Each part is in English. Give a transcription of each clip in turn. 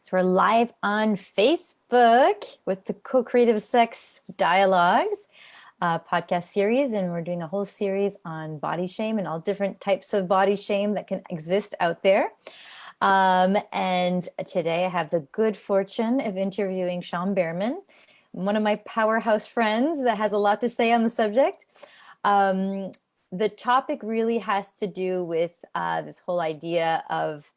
So we're live on Facebook with the Co-Creative Sex Dialogues podcast series, and we're doing a whole series on body shame and all different types of body shame that can exist out there. And today I have the good fortune of interviewing Shawn Bearman, one of my powerhouse friends that has a lot to say on the subject. The topic really has to do with this whole idea of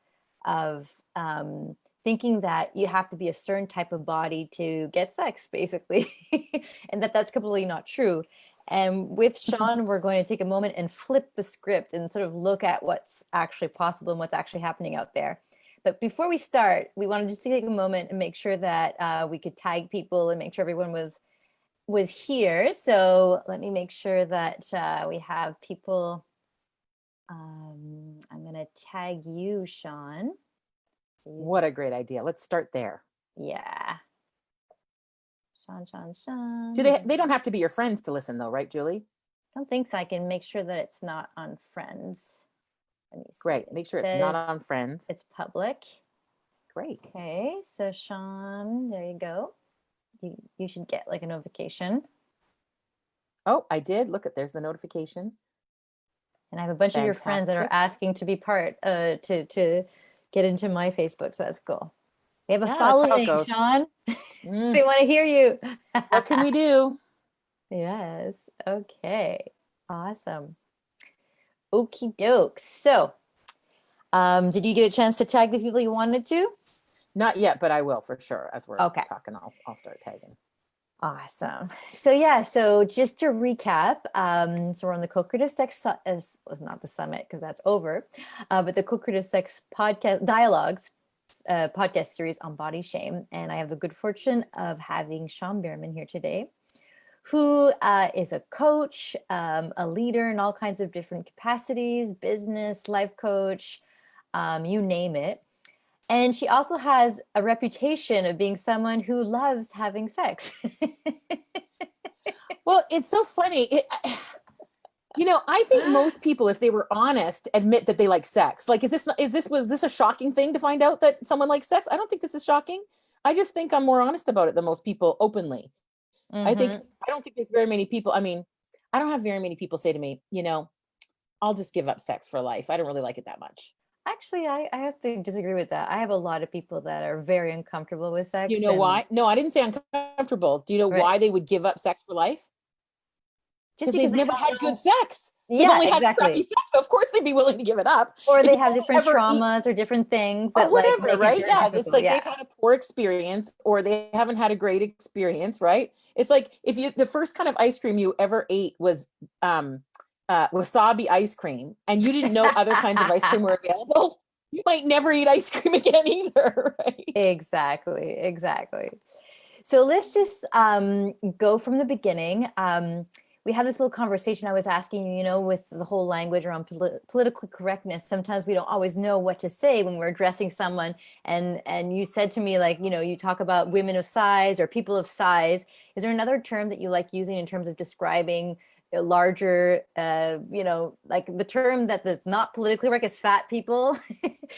thinking that you have to be a certain type of body to get sex, basically, and that's completely not true. And with Shawn, we're going to take a moment and flip the script and sort of look at what's actually possible and what's actually happening out there. But before we start, we wanted just to take a moment and make sure that we could tag people and make sure everyone was here. So let me make sure that we have people. I'm going to tag you, Shawn. What a great idea. Let's start there. Yeah. Shawn. Do they don't have to be your friends to listen though, right, Julie? I don't think so. I can make sure that it's not on Friends. Let me see. Great. Make sure it's not on Friends. It's public. Great. Okay. So Shawn, there you go. You should get like a notification. Oh, I did. Look, there's the notification. And I have a bunch of your friends that are asking to be part to get into my Facebook. So that's cool. We have a following, Shawn. They want to hear you. What can we do? Yes. Okay. Awesome. Okie doke. So, did you get a chance to tag the people you wanted to? Not yet, but I will for sure. As we're talking, I'll start tagging. Awesome. So yeah, so just to recap, so we're on the Co-Creative Sex, not the summit because that's over, but the Co-Creative Sex podcast dialogues, podcast series on body shame. And I have the good fortune of having Shawn Bearman here today, who is a coach, a leader in all kinds of different capacities, business, life coach, you name it. And she also has a reputation of being someone who loves having sex. Well, it's so funny. I think most people, if they were honest, admit that they like sex. Like, was this a shocking thing to find out that someone likes sex? I don't think this is shocking. I just think I'm more honest about it than most people openly. Mm-hmm. I don't think there's very many people. I mean, I don't have very many people say to me, I'll just give up sex for life. I don't really like it that much. Actually, I have to disagree with that. I have a lot of people that are very uncomfortable with sex. You know why? No, I didn't say uncomfortable. Do you know why they would give up sex for life? Just because they've never had good sex. They've only had crappy sex, so of course they'd be willing to give it up. Or they have different traumas or different things that whatever, right? Yeah, it's like they've had a poor experience or they haven't had a great experience, right? It's like if the first kind of ice cream you ever ate was wasabi ice cream, and you didn't know other kinds of ice cream were available, you might never eat ice cream again either, right? Exactly. So let's just go from the beginning. We had this little conversation. I was asking you, with the whole language around political correctness, sometimes we don't always know what to say when we're addressing someone. And you said to me, like, you talk about women of size or people of size. Is there another term that you like using in terms of describing a larger, like the term that's not politically correct is fat people?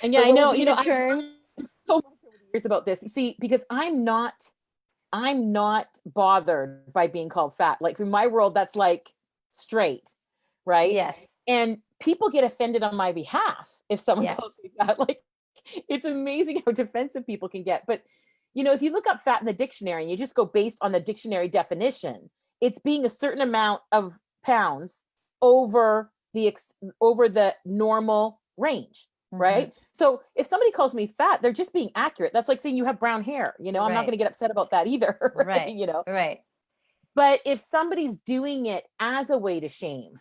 And yeah, I know, I've learned so much over the years about this. See, because I'm not bothered by being called fat. Like in my world, that's like straight, right? Yes. And people get offended on my behalf if someone calls me fat. Like, it's amazing how defensive people can get. But, if you look up fat in the dictionary and you just go based on the dictionary definition, it's being a certain amount of pounds over the normal range, right? Mm-hmm. So if somebody calls me fat, they're just being accurate. That's like saying you have brown hair. I'm not going to get upset about that either. Right. Right. But if somebody's doing it as a way to shame,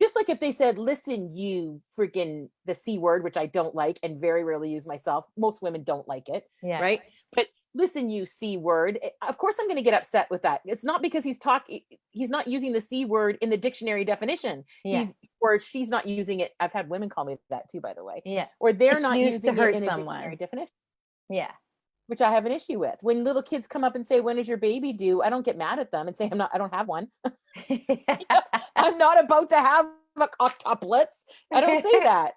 just like if they said, listen, you freaking the C word, which I don't like and very rarely use myself. Most women don't like it. Yeah. Right. But listen, you C word. Of course, I'm going to get upset with that. It's not because he's not using the C word in the dictionary definition. Yeah. She's not using it. I've had women call me that too, by the way. Yeah. Or they're not using it in a dictionary definition. Yeah. Which I have an issue with. When little kids come up and say, when is your baby due? I don't get mad at them and say, I don't have one. I'm not about to have octuplets. I don't say that.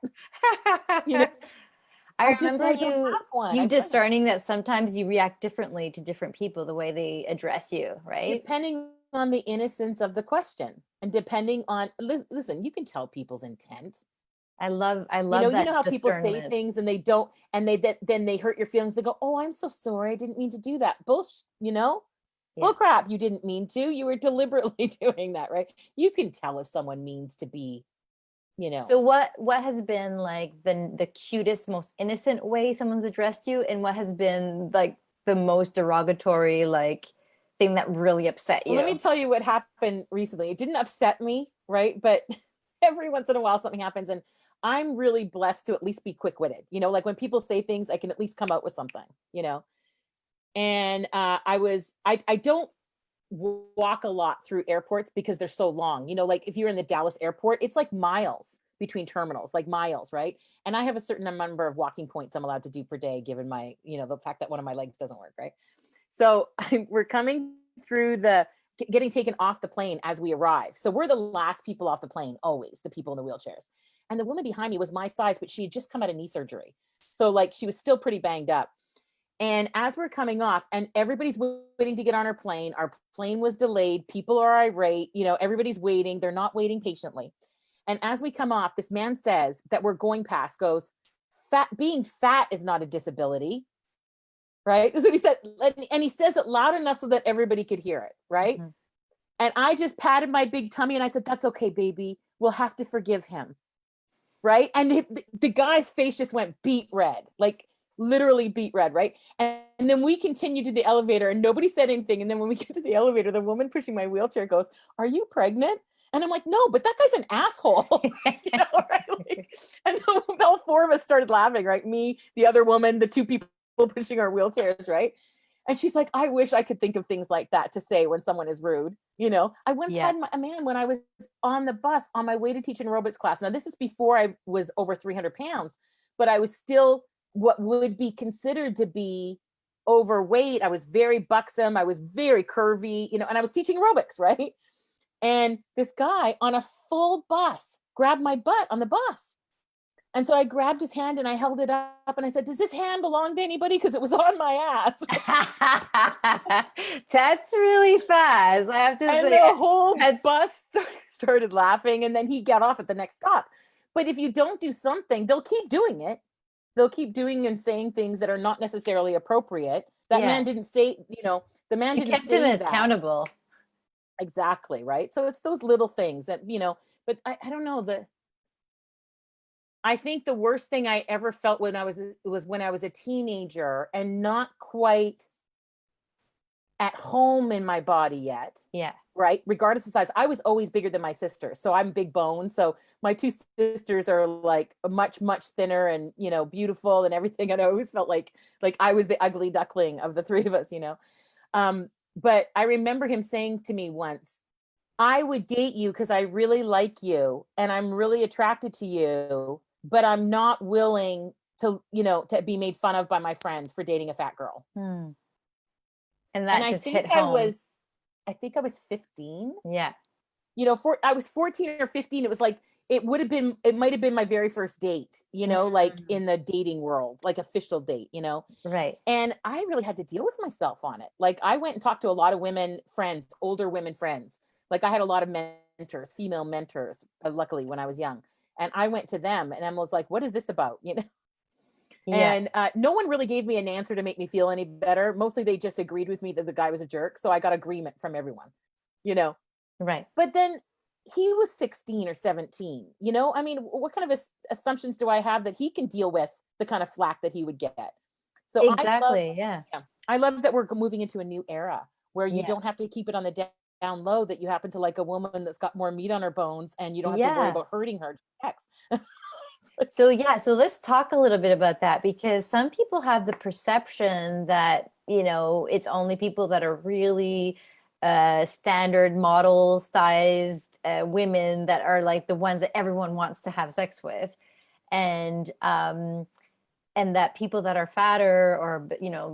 I just said remember I don't have one. you I don't. discerning that sometimes you react differently to different people, the way they address you, right? Depending on the innocence of the question and depending on, listen, you can tell people's intent. I love You that know how people say discernment. things and they don't, and then they hurt your feelings. They go, "Oh, I'm so sorry. I didn't mean to do that." Bullshit, Yeah. Bull crap. You didn't mean to. You were deliberately doing that, right? You can tell if someone means to be, So what has been like the cutest, most innocent way someone's addressed you, and what has been like the most derogatory like thing that really upset Well, let me you? tell you what happened recently. It didn't upset me, right? But every once in a while something happens and I'm really blessed to at least be quick-witted. Like when people say things, I can at least come out with something, And I don't walk a lot through airports because they're so long. Like if you're in the Dallas airport, it's like miles between terminals, like miles, right? And I have a certain number of walking points I'm allowed to do per day, given my, the fact that one of my legs doesn't work, right? So we're coming through getting taken off the plane as we arrive. So we're the last people off the plane, always the people in the wheelchairs. And the woman behind me was my size, but she had just come out of knee surgery. So like she was still pretty banged up. And as we're coming off and everybody's waiting to get on our plane was delayed. People are irate, everybody's waiting. They're not waiting patiently. And as we come off, this man says that we're going past goes, being fat is not a disability. Right? That's what he said. And he says it loud enough so that everybody could hear it. Right. Mm-hmm. And I just patted my big tummy and I said, "That's okay, baby. We'll have to forgive him." Right. And the guy's face just went beet red, like literally beet red. Right. And then we continued to the elevator and nobody said anything. And then when we get to the elevator, the woman pushing my wheelchair goes, "Are you pregnant?" And I'm like, "No, but that guy's an asshole." Right? And all four of us started laughing, right? Me, the other woman, the two people pushing our wheelchairs, right? And she's like, "I wish I could think of things like that to say when someone is rude." I once had a man when I was on the bus on my way to teach an aerobics class. Now, this is before I was over 300 pounds, but I was still what would be considered to be overweight. I was very buxom. I was very curvy, and I was teaching aerobics, right? And this guy on a full bus grabbed my butt on the bus. And so I grabbed his hand and I held it up and I said, "Does this hand belong to anybody?" Because it was on my ass. That's really fast, I have to say. And the whole bus started laughing and then he got off at the next stop. But if you don't do something, they'll keep doing it. They'll keep doing and saying things that are not necessarily appropriate. That man didn't say, the man didn't kept say him that. accountable. Exactly, right? So it's those little things that, but I don't know, I think the worst thing I ever felt when I was a teenager and not quite at home in my body yet. Yeah. Right. Regardless of size, I was always bigger than my sister. So I'm big bone. So my two sisters are like much, much thinner and, beautiful and everything. And I always felt like I was the ugly duckling of the three of us, But I remember him saying to me once, "I would date you because I really like you and I'm really attracted to you, but I'm not willing to, to be made fun of by my friends for dating a fat girl." And that just hit home. I think I was 15. Yeah. I was 14 or 15. It was like, it might have been my very first date, like in the dating world, like official date, Right. And I really had to deal with myself on it. Like I went and talked to a lot of women friends, older women friends. Like I had a lot of mentors, female mentors, luckily when I was young. And I went to them and I was like, "What is this about?" Yeah. And no one really gave me an answer to make me feel any better. Mostly they just agreed with me that the guy was a jerk. So I got agreement from everyone, Right. But then he was 16 or 17, I mean, what kind of assumptions do I have that he can deal with the kind of flack that he would get? So exactly. I love that we're moving into a new era where you don't have to keep it on the down low that you happen to like a woman that's got more meat on her bones and you don't have to worry about hurting her. So let's talk a little bit about that, because some people have the perception that, it's only people that are really standard model sized women that are like the ones that everyone wants to have sex with. And that people that are fatter or,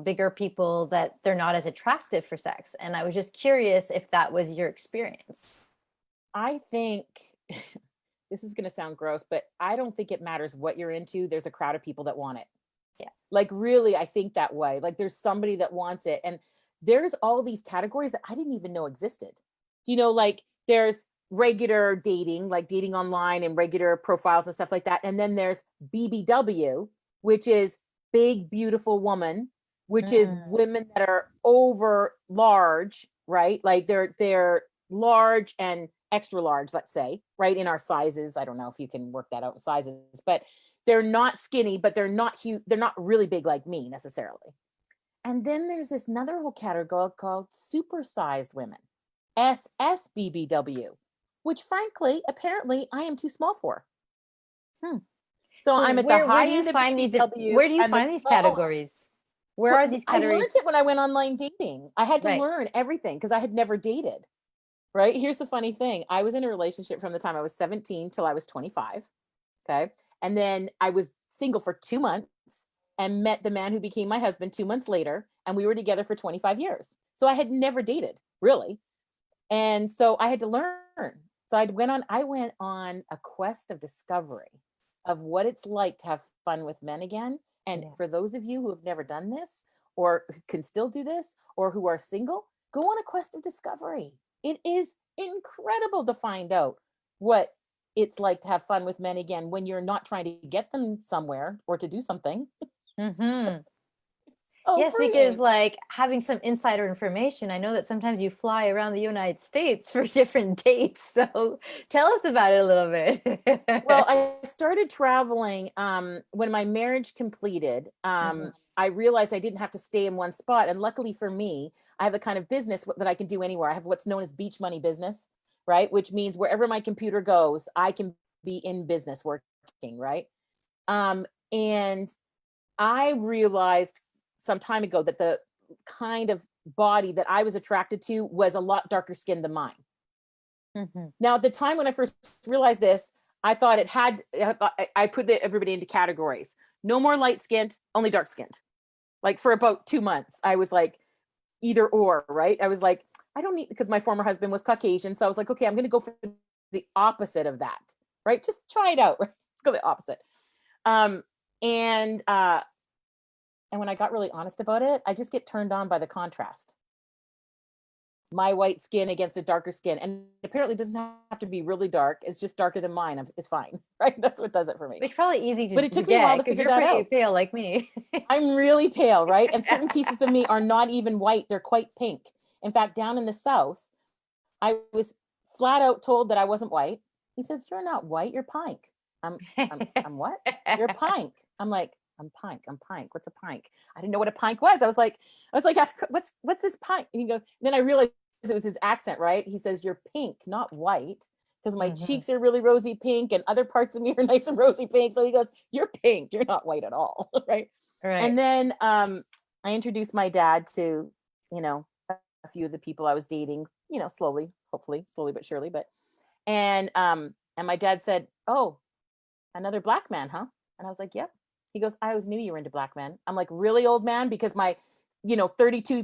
bigger people, that they're not as attractive for sex. And I was just curious if that was your experience. I think this is going to sound gross, but I don't think it matters what you're into. There's a crowd of people that want it. Yeah. Like really, I think that way. Like there's somebody that wants it. And there's all these categories that I didn't even know existed. Do you know, like there's regular dating, like dating online and regular profiles and stuff like that. And then there's BBW, which is big, beautiful woman, which is women that are over large, right? Like they're large and extra large, let's say, right? In our sizes. I don't know if you can work that out in sizes, but they're not skinny, but they're not huge. They're not really big like me necessarily. And then there's this another whole category called supersized women, SSBBW, which frankly, apparently I am too small for. So I'm at the high end of BBW. Where do you find these categories? Where are these categories? I learned it when I went online dating. I had to learn everything because I had never dated. Right? Here's the funny thing. I was in a relationship from the time I was 17 till I was 25. Okay. And then I was single for 2 months and met the man who became my husband 2 months later. And we were together for 25 years. So I had never dated really. And so I had to learn. So I went on a quest of discovery of what it's like to have fun with men again. And for those of you who have never done this or can still do this or who are single, go on a quest of discovery. It is incredible to find out what it's like to have fun with men again when you're not trying to get them somewhere or to do something. Yes, because like having some insider information, I know that sometimes you fly around the United States for different dates. So tell us about it a little bit. Well, I started traveling when my marriage completed. I realized I didn't have to stay in one spot. And luckily for me, I have the kind of business that I can do anywhere. I have what's known as beach money business, right? Which means wherever my computer goes, I can be in business working, right? And I realized some time ago that the kind of body that I was attracted to was a lot darker skinned than mine. Now, at the time when I first realized this, I thought I put everybody into categories. No more light skinned, only dark skinned. Like for about 2 months, I was like either or, right? I was like, I don't need, because my former husband was Caucasian. So I was like, okay, I'm going to go for the opposite of that, right? Just try it out. Right? Let's go the opposite. And when I got really honest about it, I just get turned on by the contrast. My white skin against a darker skin. And apparently it doesn't have to be really dark. It's just darker than mine. It's fine, right? That's what does it for me. It's probably easy to But it took me a while to figure that out. You're pretty pale like me. I'm really pale, right? And certain pieces of me are not even white. They're quite pink. In fact, down in the South, I was flat out told that I wasn't white. He says, you're not white, you're pink. I'm what? You're pink. I'm like, I'm pink. What's a pink? I didn't know what a pink was. I was like, what's this pink? And he goes, then I realized it was his accent, right? He says, you're pink, not white. Because my cheeks are really rosy pink and other parts of me are nice and rosy pink. So he goes, you're pink, you're not white at all. Right. And then I introduced my dad to, a few of the people I was dating, slowly but surely. And my dad said, oh, another black man, huh? And I was like, yep. He goes, I always knew you were into black men. I'm like, really, old man? Because my, 32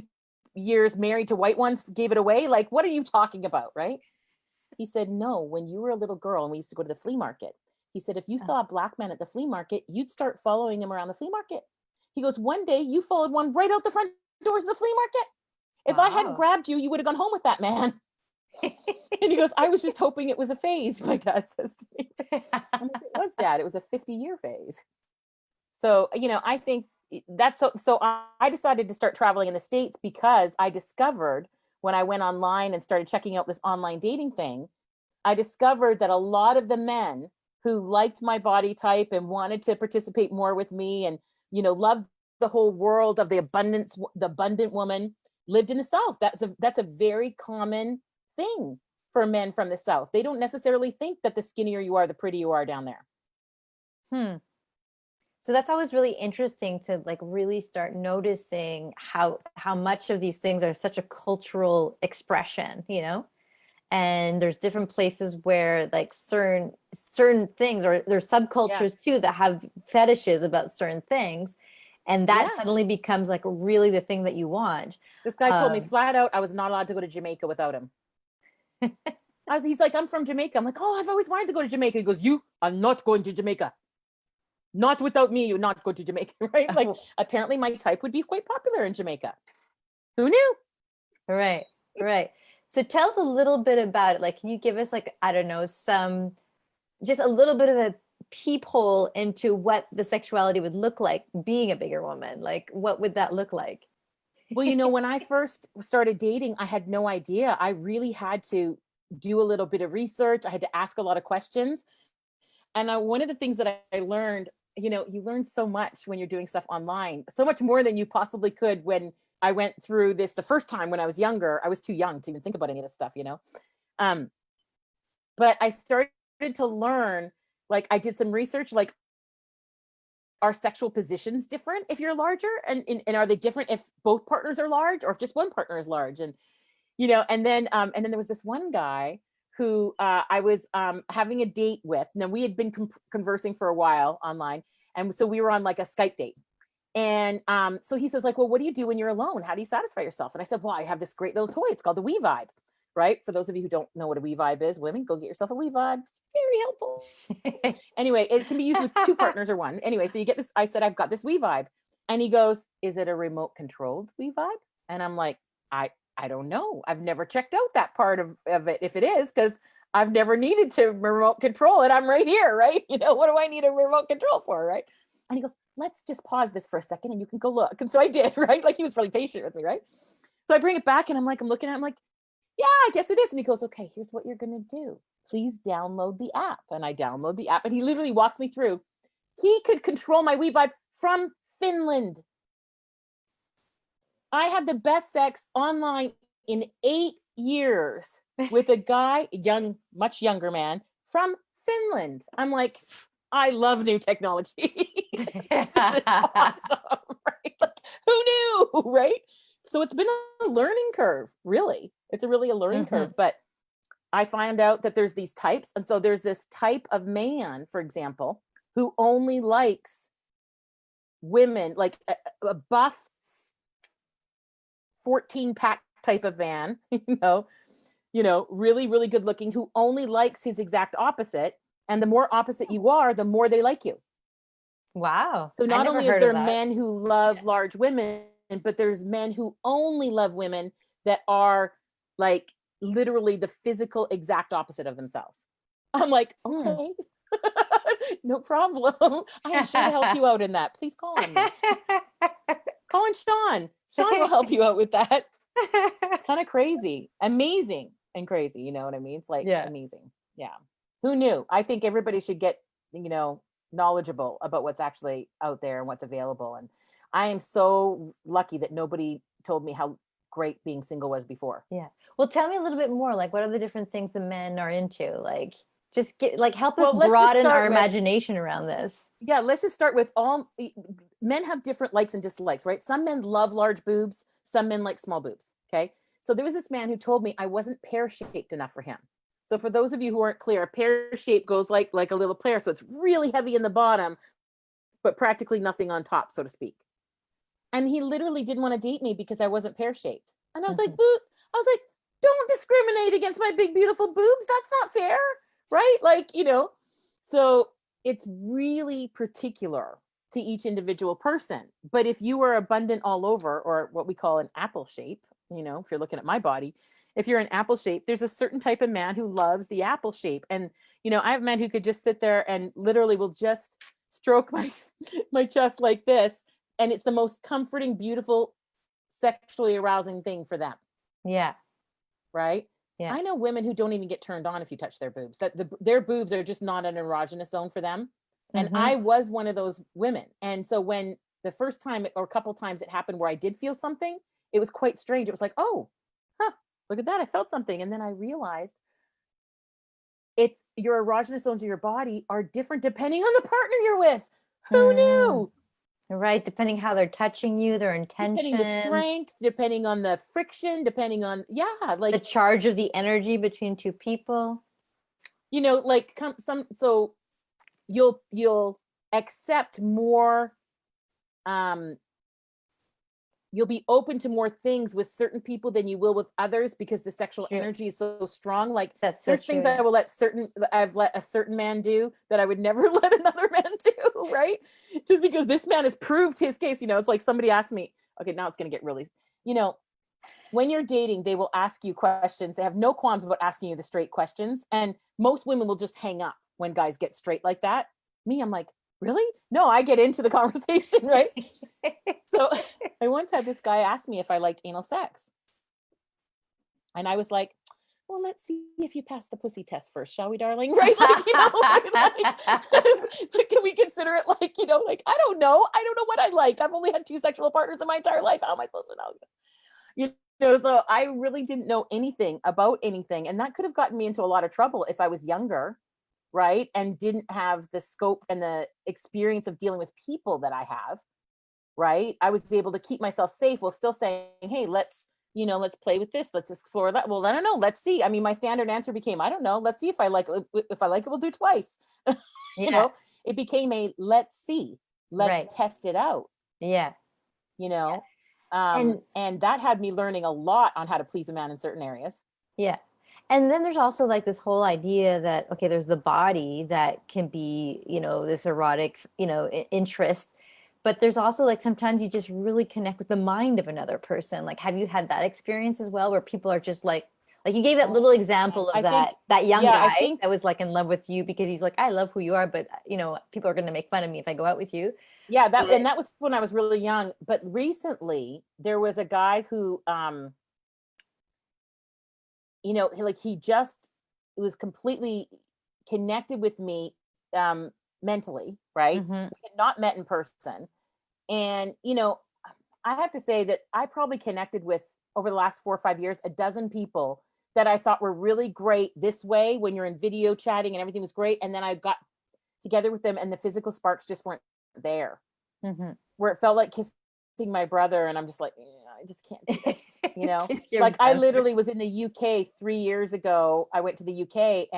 years married to white ones gave it away. Like, what are you talking about? Right. He said, no, when you were a little girl and we used to go to the flea market, he said, if you saw a black man at the flea market, you'd start following him around the flea market. He goes, one day you followed one right out the front doors of the flea market. If I hadn't grabbed you, you would have gone home with that man. And he goes, I was just hoping it was a phase, my dad says to me. I'm like, it was, Dad. It was a 50-year phase. So, I think that's so I decided to start traveling in the States because I discovered when I went online and started checking out this online dating thing, I discovered that a lot of the men who liked my body type and wanted to participate more with me and, loved the whole world of the abundant woman lived in the South. That's a very common thing for men from the South. They don't necessarily think that the skinnier you are, the prettier you are down there. So that's always really interesting to like really start noticing how much of these things are such a cultural expression, and there's different places where like certain things, or there's subcultures too that have fetishes about certain things, and that suddenly becomes like really the thing that you want. This guy told me flat out I was not allowed to go to Jamaica without him. He's like, I'm from Jamaica. I'm like, oh, I've always wanted to go to Jamaica. He goes, you are not going to Jamaica. not without me, you not go to Jamaica, right? Like apparently my type would be quite popular in Jamaica. Who knew? Right. So tell us a little bit about it. Like, can you give us like, I don't know, just a little bit of a peephole into what the sexuality would look like being a bigger woman? Like, what would that look like? Well, when I first started dating, I had no idea. I really had to do a little bit of research. I had to ask a lot of questions. And one of the things that I learned, you learn so much when you're doing stuff online, so much more than you possibly could when I went through this the first time when I was younger. I was too young to even think about any of this stuff, But I started to learn, like I did some research, like are sexual positions different if you're larger? And are they different if both partners are large or if just one partner is large? And, and then there was this one guy who I was having a date with. Now we had been conversing for a while online. And so we were on like a Skype date. And so he says like, well, what do you do when you're alone? How do you satisfy yourself? And I said, well, I have this great little toy. It's called the We Vibe, right? For those of you who don't know what a We Vibe is, women, go get yourself a We Vibe. It's very helpful. Anyway, it can be used with two partners or one. Anyway, so you get this. I said, I've got this We Vibe. And he goes, is it a remote controlled We Vibe? And I'm like, I don't know. I've never checked out that part of it if it is, because I've never needed to remote control it. I'm right here, right? What do I need a remote control for, right? And he goes, let's just pause this for a second and you can go look. And so I did, right? Like he was really patient with me, right? So I bring it back and I'm looking at it, I'm like, yeah, I guess it is. And he goes, okay, here's what you're going to do. Please download the app. And I download the app and he literally walks me through. He could control my We Vibe from Finland. I had the best sex online in 8 years with a guy, much younger man from Finland. I'm like, I love new technology. This is awesome, right? Like, who knew, right? So it's been a learning curve, really. It's really a learning curve. But I find out that there's these types. And so there's this type of man, for example, who only likes women, like a buff 14-pack type of man, really, really good looking, who only likes his exact opposite. And the more opposite you are, the more they like you. Wow. So not only is there men who love large women, but there's men who only love women that are like literally the physical exact opposite of themselves. I'm like, okay, no problem. I am sure to help you out in that. Please call on me. Call on Shawn. Shawn will help you out with that. Kind of crazy, amazing and crazy. You know what I mean? It's like amazing. Yeah. Who knew? I think everybody should get, knowledgeable about what's actually out there and what's available. And I am so lucky that nobody told me how great being single was before. Yeah. Well, tell me a little bit more. Like, what are the different things the men are into? Like, just help us broaden our imagination around this. Yeah. Let's just start with all men have different likes and dislikes, right? Some men love large boobs. Some men like small boobs. Okay. So there was this man who told me I wasn't pear-shaped enough for him. So for those of you who aren't clear, a pear shape goes like a little pear. So it's really heavy in the bottom, but practically nothing on top, so to speak. And he literally didn't want to date me because I wasn't pear shaped. And I was like, don't discriminate against my big, beautiful boobs. That's not fair. Right. So it's really particular to each individual person. But if you are abundant all over, or what we call an apple shape, if you're looking at my body, if you're an apple shape, there's a certain type of man who loves the apple shape. And, I have men who could just sit there and literally will just stroke my chest like this. And it's the most comforting, beautiful, sexually arousing thing for them. Yeah. Right. Yeah. I know women who don't even get turned on if you touch their boobs, that their boobs are just not an erogenous zone for them. And I was one of those women. And so when the first time or a couple times it happened where I did feel something, it was quite strange. It was like, oh, look at that. I felt something. And then I realized it's your erogenous zones of your body are different depending on the partner you're with. Who knew? Right. Depending how they're touching you, their intention. Depending the strength, depending on the friction, depending on, like the charge of the energy between two people. So you'll accept more, you'll be open to more things with certain people than you will with others because the sexual energy is so strong. Like there's things I've let a certain man do that I would never let another man do. right? Just because this man has proved his case, it's like somebody asked me, okay, now it's going to get really, when you're dating, they will ask you questions. They have no qualms about asking you the straight questions. And most women will just hang up when guys get straight like that. Me, I'm like, really? No, I get into the conversation, right? So I once had this guy ask me if I liked anal sex. And I was like, well, let's see if you pass the pussy test first, shall we, darling? Right? Like, can we consider it like, I don't know. I don't know what I like. I've only had 2 sexual partners in my entire life. How am I supposed to know? So I really didn't know anything about anything. And that could have gotten me into a lot of trouble if I was younger, right? And didn't have the scope and the experience of dealing with people that I have, right? I was able to keep myself safe while still saying, hey, let's play with this. Let's explore that. Well, I don't know. Let's see. I mean, my standard answer became, I don't know. Let's see if I like it. If I like it, we'll do twice. It became a, let's see, let's test it out. Yeah. And that had me learning a lot on how to please a man in certain areas. Yeah. And then there's also like this whole idea that, okay, there's the body that can be, this erotic, interest. But there's also like sometimes you just really connect with the mind of another person. Like, have you had that experience as well, where people are just like you gave that little example of that young guy that was like in love with you because he's like, I love who you are, but people are going to make fun of me if I go out with you. Yeah, that was when I was really young. But recently there was a guy who, he just was completely connected with me mentally, right? Mm-hmm. We had not met in person. And, I have to say that I probably connected with, over the last 4 or 5 years, a dozen people that I thought were really great this way when you're in video chatting and everything was great. And then I got together with them and the physical sparks just weren't there, where it felt like kissing my brother. And I'm just like, I just can't do this, like I literally was in the UK 3 years ago. I went to the UK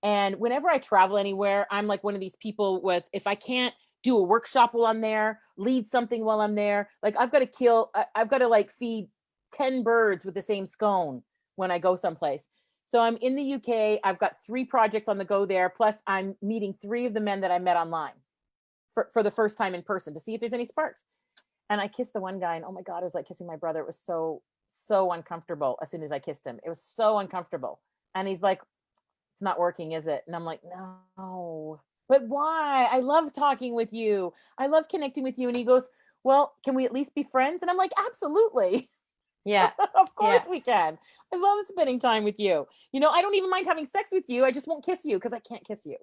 and whenever I travel anywhere, I'm like one of these people with, if I can't do a workshop while I'm there, lead something while I'm there, like I've got to like feed 10 birds with the same scone when I go someplace. So I'm in the UK. I've got 3 projects on the go there. Plus I'm meeting 3 of the men that I met online for the first time in person to see if there's any sparks. And I kissed the one guy and oh my God, it was like kissing my brother. It was so, so uncomfortable as soon as I kissed him. It was so uncomfortable. And he's like, it's not working, is it? And I'm like, no, but why? I love talking with you. I love connecting with you. And he goes, well, can we at least be friends? And I'm like, absolutely. Yeah. Of course we can. I love spending time with you. I don't even mind having sex with you. I just won't kiss you because I can't kiss you.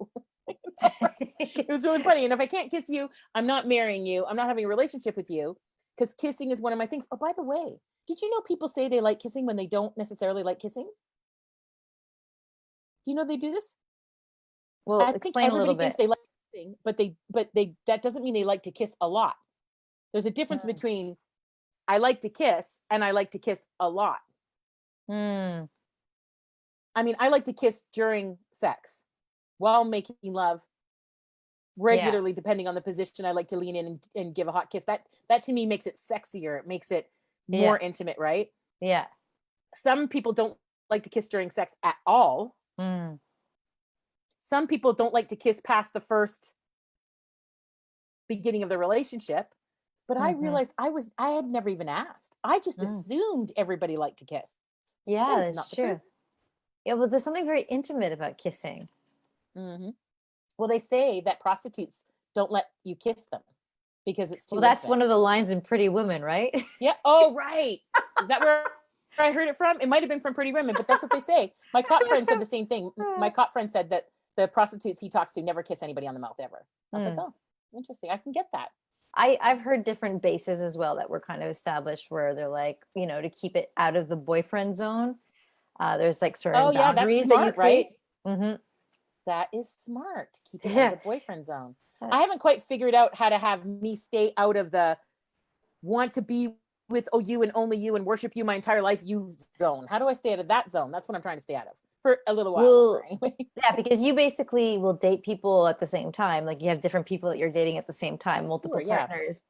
It was really funny. And if I can't kiss you, I'm not marrying you. I'm not having a relationship with you, because kissing is one of my things. Oh, by the way, did you know people say they like kissing when they don't necessarily like kissing? Do you know they do this? Well, I think explain a little everybody thinks bit. they like kissing, but they that doesn't mean they like to kiss a lot. There's a difference between I like to kiss and I like to kiss a lot. I mean, I like to kiss during sex, while making love, regularly, depending on the position. I like to lean in and give a hot kiss. That to me makes it sexier. It makes it more intimate, right? Yeah. Some people don't like to kiss during sex at all. Some people don't like to kiss past the first beginning of the relationship. But I realized I had never even asked. I just assumed everybody liked to kiss. Yeah, that's true. Yeah, well, there's something very intimate about kissing. Well, they say that prostitutes don't let you kiss them because it's too that's intimate. one of the lines in Pretty Woman, right? Yeah. Oh, right. Is that where I heard it from? It might have been from Pretty Women, but that's what they say. My cop friend said the same thing. My cop friend said that the prostitutes he talks to never kiss anybody on the mouth ever. I was like, oh, interesting. I can get that. I've heard different bases as well that were kind of established where they're like, to keep it out of the boyfriend zone. There's like certain boundaries that's smart, that you create. Right? That is smart. Keep it out of the boyfriend zone. I haven't quite figured out how to have me stay out of the want to be with you and only you and worship you my entire life you zone. How do I stay out of that zone? That's what I'm trying to stay out of for a little while. Well, anyway. Yeah, because you basically will date people at the same time. Like you have different people that you're dating at the same time, multiple partners.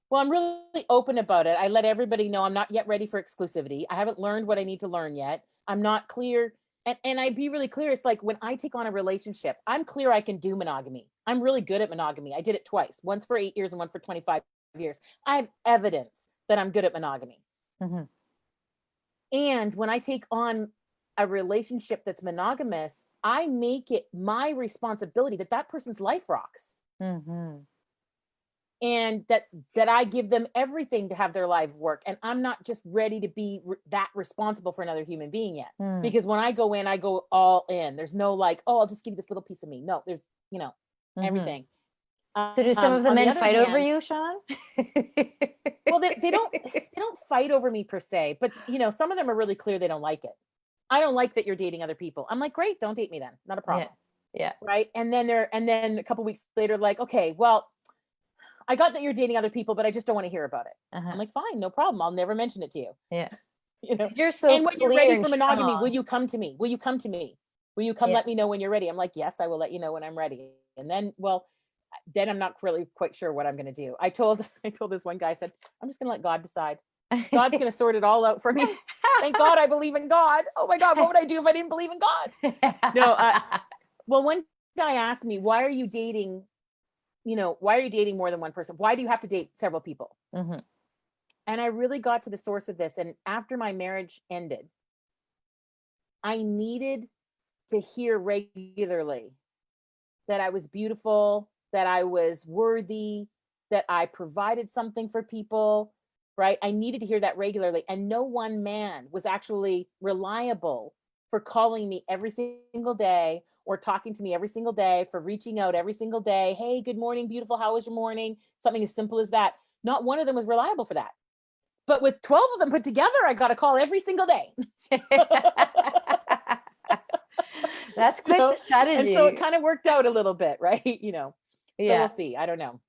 Well, I'm really open about it. I let everybody know I'm not yet ready for exclusivity. I haven't learned what I need to learn yet. I'm not clear And I'd be really clear. It's like when I take on a relationship, I'm clear I can do monogamy. I'm really good at monogamy. I did it twice, once for 8 years and one for 25 years. I have evidence that I'm good at monogamy. Mm-hmm. And when I take on a relationship that's monogamous, I make it my responsibility that person's life rocks. Mm-hmm. And that I give them everything to have their life work. And I'm not just ready to be that responsible for another human being yet. Mm. Because when I go in, I go all in. There's no like, oh, I'll just give you this little piece of me. No, there's, Mm-hmm. everything. So do some of the men fight over you, Shawn? Well, they don't fight over me per se, but some of them are really clear they don't like it. I don't like that you're dating other people. I'm like, great, don't date me then. Not a problem. Yeah. Right. And then a couple weeks later, like, okay, well, I got that you're dating other people, but I just don't want to hear about it. Uh-huh. I'm like, fine, no problem. I'll never mention it to you. Yeah. You're so and when you're ready for monogamy, will you come to me? Will you come to me? Will you come let me know when you're ready? I'm like, yes, I will let you know when I'm ready. And then, then I'm not really quite sure what I'm going to do. I told this one guy, I said, I'm just going to let God decide. God's going to sort it all out for me. Thank God I believe in God. Oh my God, what would I do if I didn't believe in God? No. Well, one guy asked me, why are you dating more than one person? Why do you have to date several people? Mm-hmm. And I really got to the source of this. And after my marriage ended, I needed to hear regularly that I was beautiful, that I was worthy, that I provided something for people, right? I needed to hear that regularly. And no one man was actually reliable for calling me every single day or talking to me every single day, for reaching out every single day. Hey, good morning, beautiful. How was your morning? Something as simple as that. Not one of them was reliable for that. But with 12 of them put together, I got a call every single day. That's quite the strategy. And so it kind of worked out a little bit, right? So we'll see. I don't know.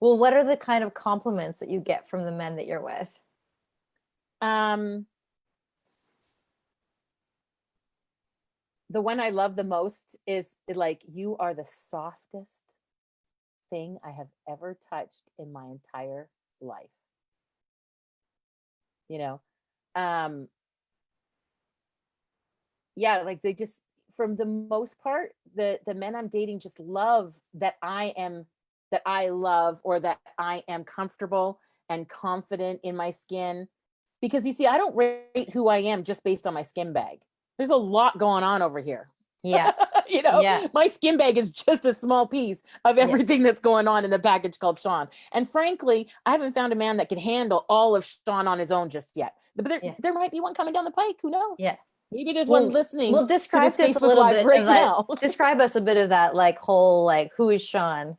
Well, what are the kind of compliments that you get from the men that you're with? The one I love the most is like, you are the softest thing I have ever touched in my entire life. Like they just, from the most part, the men I'm dating just love that I love, or that I am comfortable and confident in my skin. Because you see, I don't rate who I am just based on my skin bag. There's a lot going on over here. Yeah. My skin bag is just a small piece of everything that's going on in the package called Shawn. And frankly, I haven't found a man that can handle all of Shawn on his own just yet. But there might be one coming down the pike. Who knows? Yeah. Maybe there's one listening. We'll describe this a little bit right now. Describe us a bit of that, whole, who is Shawn?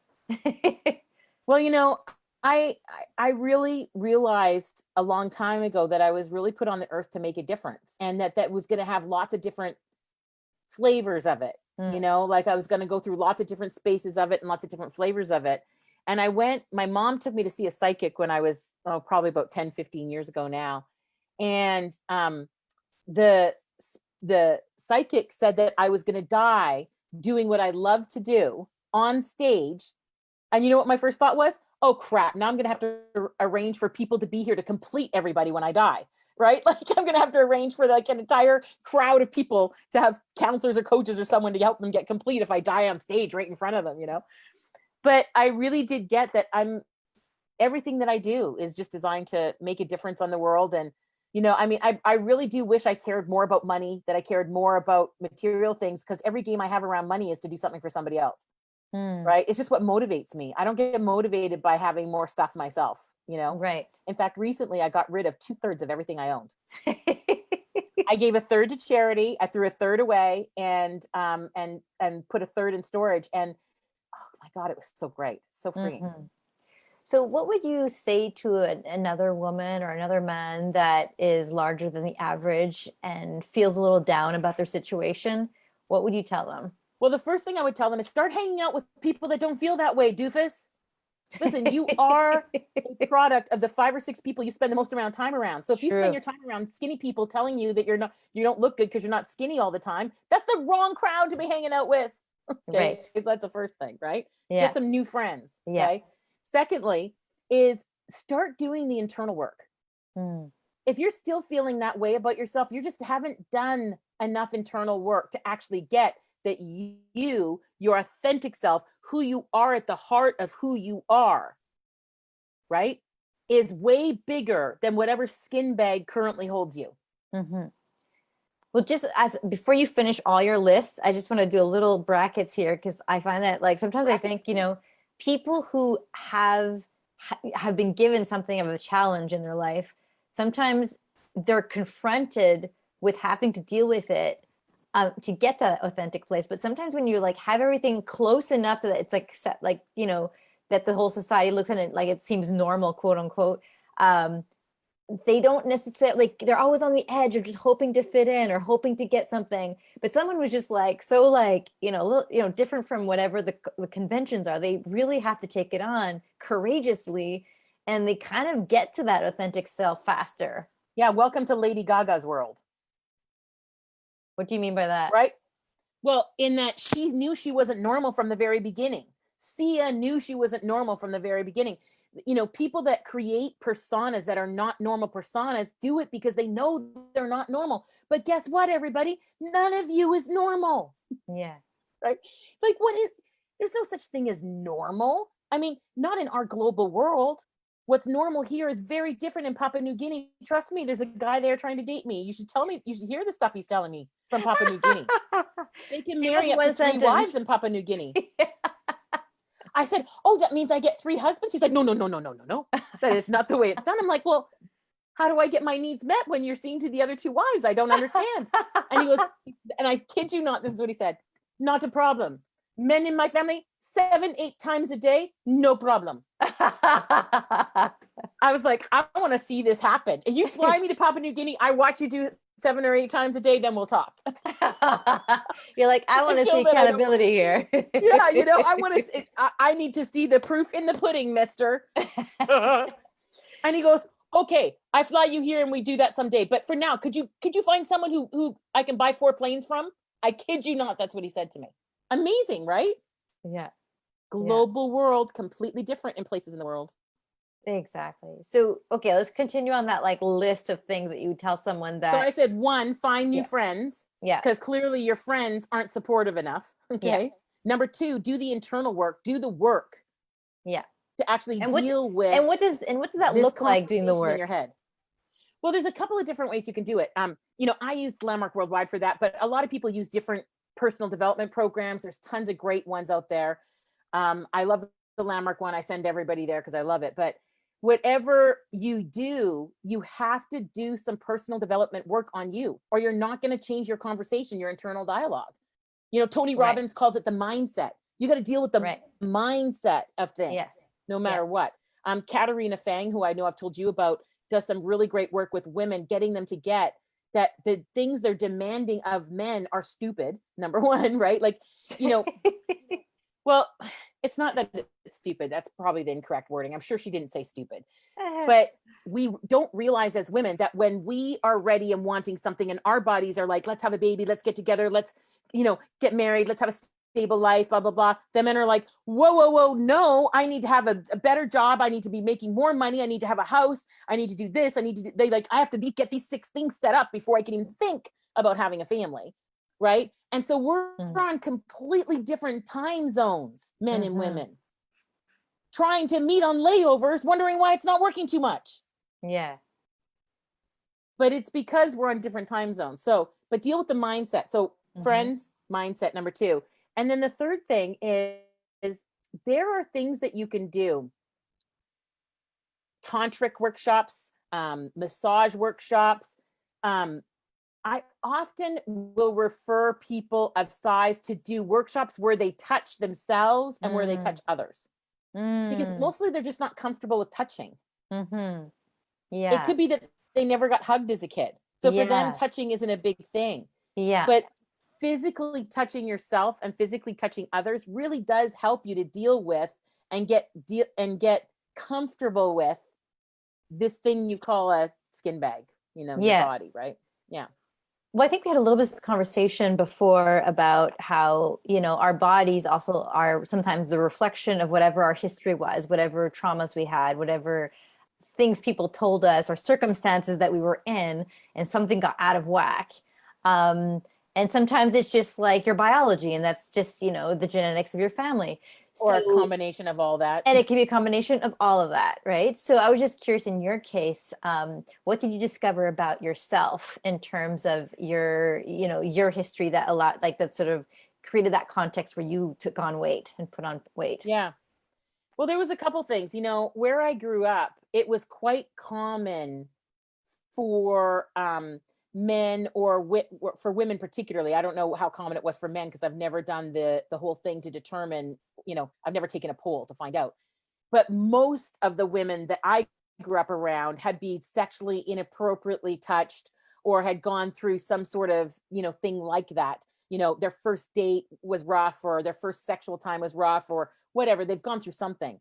Well, I really realized a long time ago that I was really put on the earth to make a difference, and that was going to have lots of different flavors of it. I was going to go through lots of different spaces of it and lots of different flavors of it. And my mom took me to see a psychic when I was probably about 10, 15 years ago now. And the psychic said that I was going to die doing what I love to do on stage. And you know what my first thought was? Oh crap, now I'm going to have to arrange for people to be here to complete everybody when I die, right? Like I'm going to have to arrange for an entire crowd of people to have counselors or coaches or someone to help them get complete if I die on stage right in front of them, But I really did get that everything that I do is just designed to make a difference on the world. And I really do wish I cared more about money, that I cared more about material things, because every game I have around money is to do something for somebody else. Right. It's just what motivates me. I don't get motivated by having more stuff myself, Right. In fact, recently I got rid of 2/3 of everything I owned. I gave 1/3 to charity. I threw 1/3 away and put 1/3 in storage. And oh my God, it was so great. So freeing. Mm-hmm. So what would you say to another woman or another man that is larger than the average and feels a little down about their situation? What would you tell them? Well, the first thing I would tell them is start hanging out with people that don't feel that way, doofus. Listen, you are a product of the 5 or 6 people you spend the most amount of time around. So if you spend your time around skinny people telling you that you don't look good because you're not skinny all the time, that's the wrong crowd to be hanging out with. Okay? Right. So that's the first thing, right? Yeah. Get some new friends. Okay. Yeah. Secondly, is start doing the internal work. If you're still feeling that way about yourself, you just haven't done enough internal work to actually get that your authentic self, who you are at the heart of who you are, right, is way bigger than whatever skin bag currently holds you. Mm-hmm. Well, just as before you finish all your lists, I just want to do a little brackets here, because I find that like sometimes I think, people who have been given something of a challenge in their life, sometimes they're confronted with having to deal with it to get to that authentic place. But sometimes when you like have everything close enough that it's like set, like, that the whole society looks at it like it seems normal, quote unquote, they don't necessarily, like, they're always on the edge of just hoping to fit in or hoping to get something. But someone was just like, so like, different from whatever the conventions are, they really have to take it on courageously, and they kind of get to that authentic self faster. Yeah. Welcome to Lady Gaga's world. What do you mean by that? Right. Well, in that she knew she wasn't normal from the very beginning. Sia knew she wasn't normal from the very beginning. People that create personas that are not normal personas do it because they know they're not normal. But guess what, everybody? None of you is normal. Yeah. Right? Like, there's no such thing as normal. I mean, not in our global world. What's normal here is very different in Papua New Guinea. Trust me, there's a guy there trying to date me. You should hear the stuff he's telling me from Papua New Guinea. They can marry up to 3 wives in Papua New Guinea. I said, oh, that means I get 3 husbands? He's like, no. That is not the way it's done. I'm like, well, how do I get my needs met when you're seeing to the other 2 wives? I don't understand. And he goes, and I kid you not, this is what he said. Not a problem. Men in my family, 7, 8 times a day, no problem. I was like, I want to see this happen. If you fly me to Papua New Guinea, I watch you do 7 or 8 times a day, then we'll talk. You're like, I want to see accountability here. Yeah, I need to see the proof in the pudding, mister. And he goes, okay, I fly you here and we do that someday. But for now, could you find someone who I can buy 4 planes from? I kid you not, that's what he said to me. Amazing, right? Yeah. Global world, completely different in places in the world. Exactly. So, okay, let's continue on that like list of things that you would tell someone that. So I said, 1, find new friends. Yeah. Because clearly your friends aren't supportive enough. Okay. Yeah. Number 2, do the internal work, do the work. Yeah. To actually deal with. And what does that look like, doing the work in your head? Well, there's a couple of different ways you can do it. I used Landmark Worldwide for that, but a lot of people use different personal development programs. There's tons of great ones out there. I love the Landmark one. I send everybody there because I love it. But whatever you do, you have to do some personal development work on you, or you're not going to change your conversation, your internal dialogue. Tony Robbins calls it the mindset. You got to deal with the mindset of things, no matter what. Katarina Fang, who I know I've told you about, does some really great work with women, getting them to get that the things they're demanding of men are stupid, number 1, right? Like, well, it's not that it's stupid. That's probably the incorrect wording. I'm sure she didn't say stupid. But we don't realize as women that when we are ready and wanting something and our bodies are like, let's have a baby, let's get together, let's, get married, let's have a stable life, blah, blah, blah. The men are like, whoa, no, I need to have a better job. I need to be making more money. I need to have a house. I need to do this. I have to get these 6 things set up before I can even think about having a family. Right. And so we're on completely different time zones, men and women, trying to meet on layovers, wondering why it's not working too much. Yeah. But it's because we're on different time zones. So, but deal with the mindset. So friends, mindset, number 2. And then the third thing is there are things that you can do. Tantric workshops, massage workshops. I often will refer people of size to do workshops where they touch themselves and where they touch others. Because mostly they're just not comfortable with touching. Yeah. It could be that they never got hugged as a kid. So for them, touching isn't a big thing. Yeah. But physically touching yourself and physically touching others really does help you to deal with and get comfortable with this thing you call a skin bag, your body, right? Yeah. Well, I think we had a little bit of this conversation before about how, our bodies also are sometimes the reflection of whatever our history was, whatever traumas we had, whatever things people told us or circumstances that we were in, and something got out of whack. And sometimes it's just like your biology, and that's just, you know, the genetics of your family. Or a So, combination of all that. and it can be a combination of all of that, right? So I was just curious, in your case, what did you discover about yourself in terms of your, you know, your history that allowed, like, that sort of created that context where you took on weight and put on weight? Yeah. Well, there was a couple things, you know, where I grew up, it was quite common for men or for women particularly. I don't know how common it was for men because I've never done the whole thing to determine, you know, I've never taken a poll to find out. But most of the women that I grew up around had been sexually inappropriately touched or had gone through some sort of, you know, thing like that. You know, their first date was rough, or their first sexual time was rough, or whatever. They've gone through something.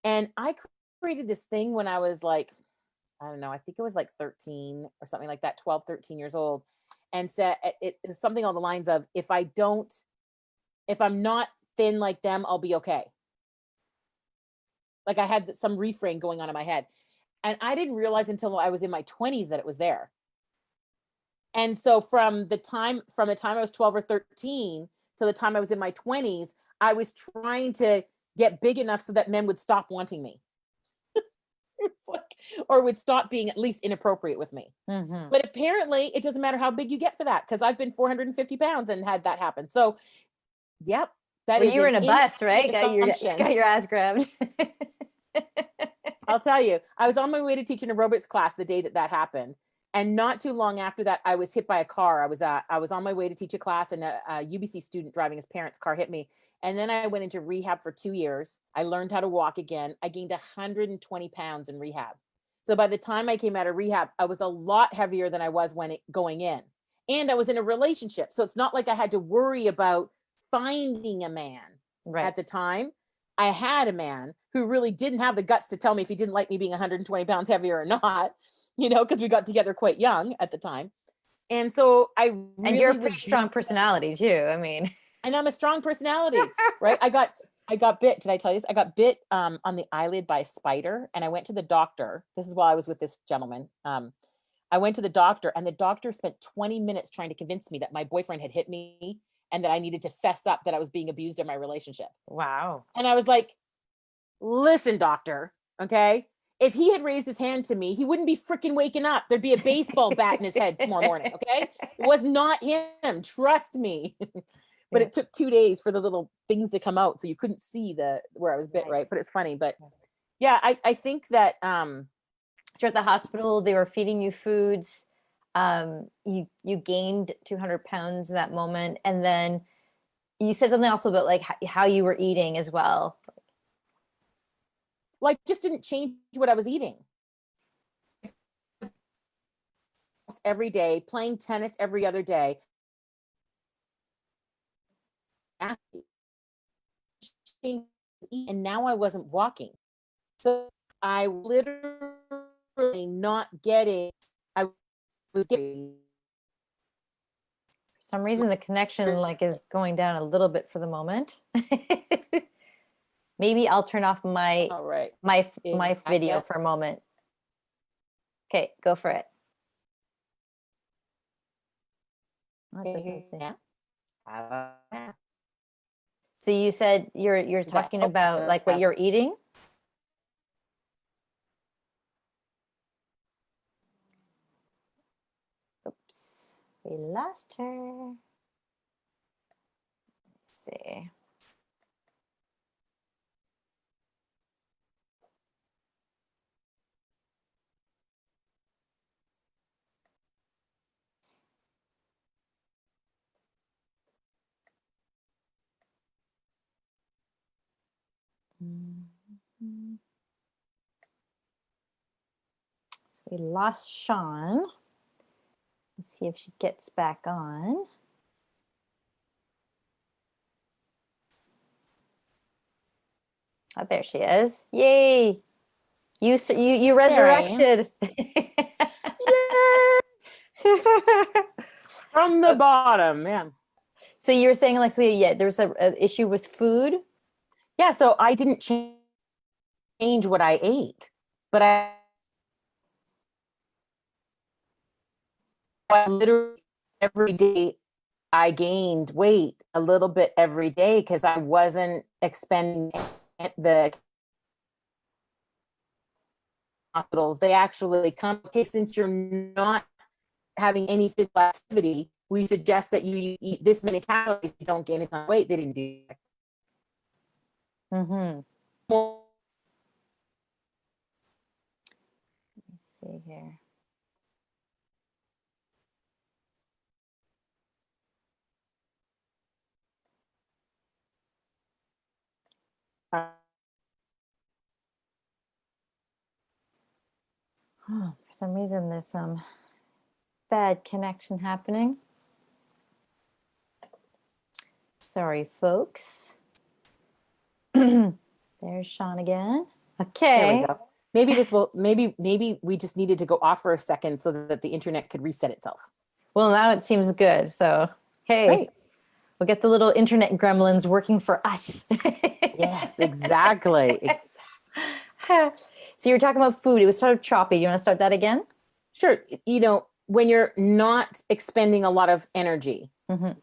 And I created this thing when I was like, I don't know, I think it was like 13 or something like that, 12, 13 years old. And said it is something on the lines of, if I'm not thin like them, I'll be okay. Like I had some refrain going on in my head. And I didn't realize until I was in my 20s that it was there. And so from the time I was 12 or 13 to the time I was in my 20s, I was trying to get big enough so that men would stop wanting me. Or would stop being at least inappropriate with me. Mm-hmm. But apparently it doesn't matter how big you get for that, because I've been 450 pounds and had that happen. So, yep. Well, you were in a bus, right? Got your ass grabbed. I'll tell you, I was on my way to teach an aerobics class the day that happened. And not too long after that, I was hit by a car. I was on my way to teach a class, and a UBC student driving his parents' car hit me. And then I went into rehab for 2 years. I learned how to walk again. I gained 120 pounds in rehab. So by the time I came out of rehab, I was a lot heavier than I was going in. And I was in a relationship. So it's not like I had to worry about finding a man at the time. I had a man who really didn't have the guts to tell me if he didn't like me being 120 pounds heavier or not, you know, because we got together quite young at the time. And so I really and you're a pretty strong personality too. I mean, and I'm a strong personality, right? I got bit. Did I tell you this? I got bit on the eyelid by a spider, and I went to the doctor. This is while I was with this gentleman. I went to the doctor, and the doctor spent 20 minutes trying to convince me that my boyfriend had hit me and that I needed to fess up that I was being abused in my relationship. Wow. And I was like, listen, doctor, okay? If he had raised his hand to me, he wouldn't be freaking waking up. There'd be a baseball bat in his head tomorrow morning, okay? It was not him. Trust me. But it took 2 days for the little things to come out, so you couldn't see where I was bit, right? But it's funny. But yeah, I think that so at the hospital, they were feeding you foods. You gained 200 pounds in that moment, and then you said something also about like how you were eating as well. Well, I just didn't change what I was eating. Every day, playing tennis every other day. And now I wasn't walking. So I literally not getting, I was getting. For some reason, the connection like is going down a little bit for the moment. Maybe I'll turn off my my video for a moment. Okay, go for it. So you said you're talking about like what you're eating? Oops, we lost her. Let's see. We lost Shawn. Let's see if she gets back on. Oh, there she is. Yay. You resurrected. From the bottom, man. So you were saying like, so yeah, there was an issue with food? Yeah, so I didn't change what I ate, but I literally every day I gained weight a little bit every day because I wasn't expending the hospitals. They actually come, okay, since you're not having any physical activity, we suggest that you eat this many calories, you don't gain a ton of weight. They didn't do that. Mm-hmm. Let's see here. For some reason, there's some bad connection happening. Sorry, folks. There's Shawn again. Okay. There we go. Maybe we just needed to go off for a second so that the internet could reset itself. Well, now it seems good. So, hey, Right. we'll get the little internet gremlins working for us. Yes, exactly. So you're talking about food. It was sort of choppy. You want to start that again? Sure. When you're not expending a lot of energy,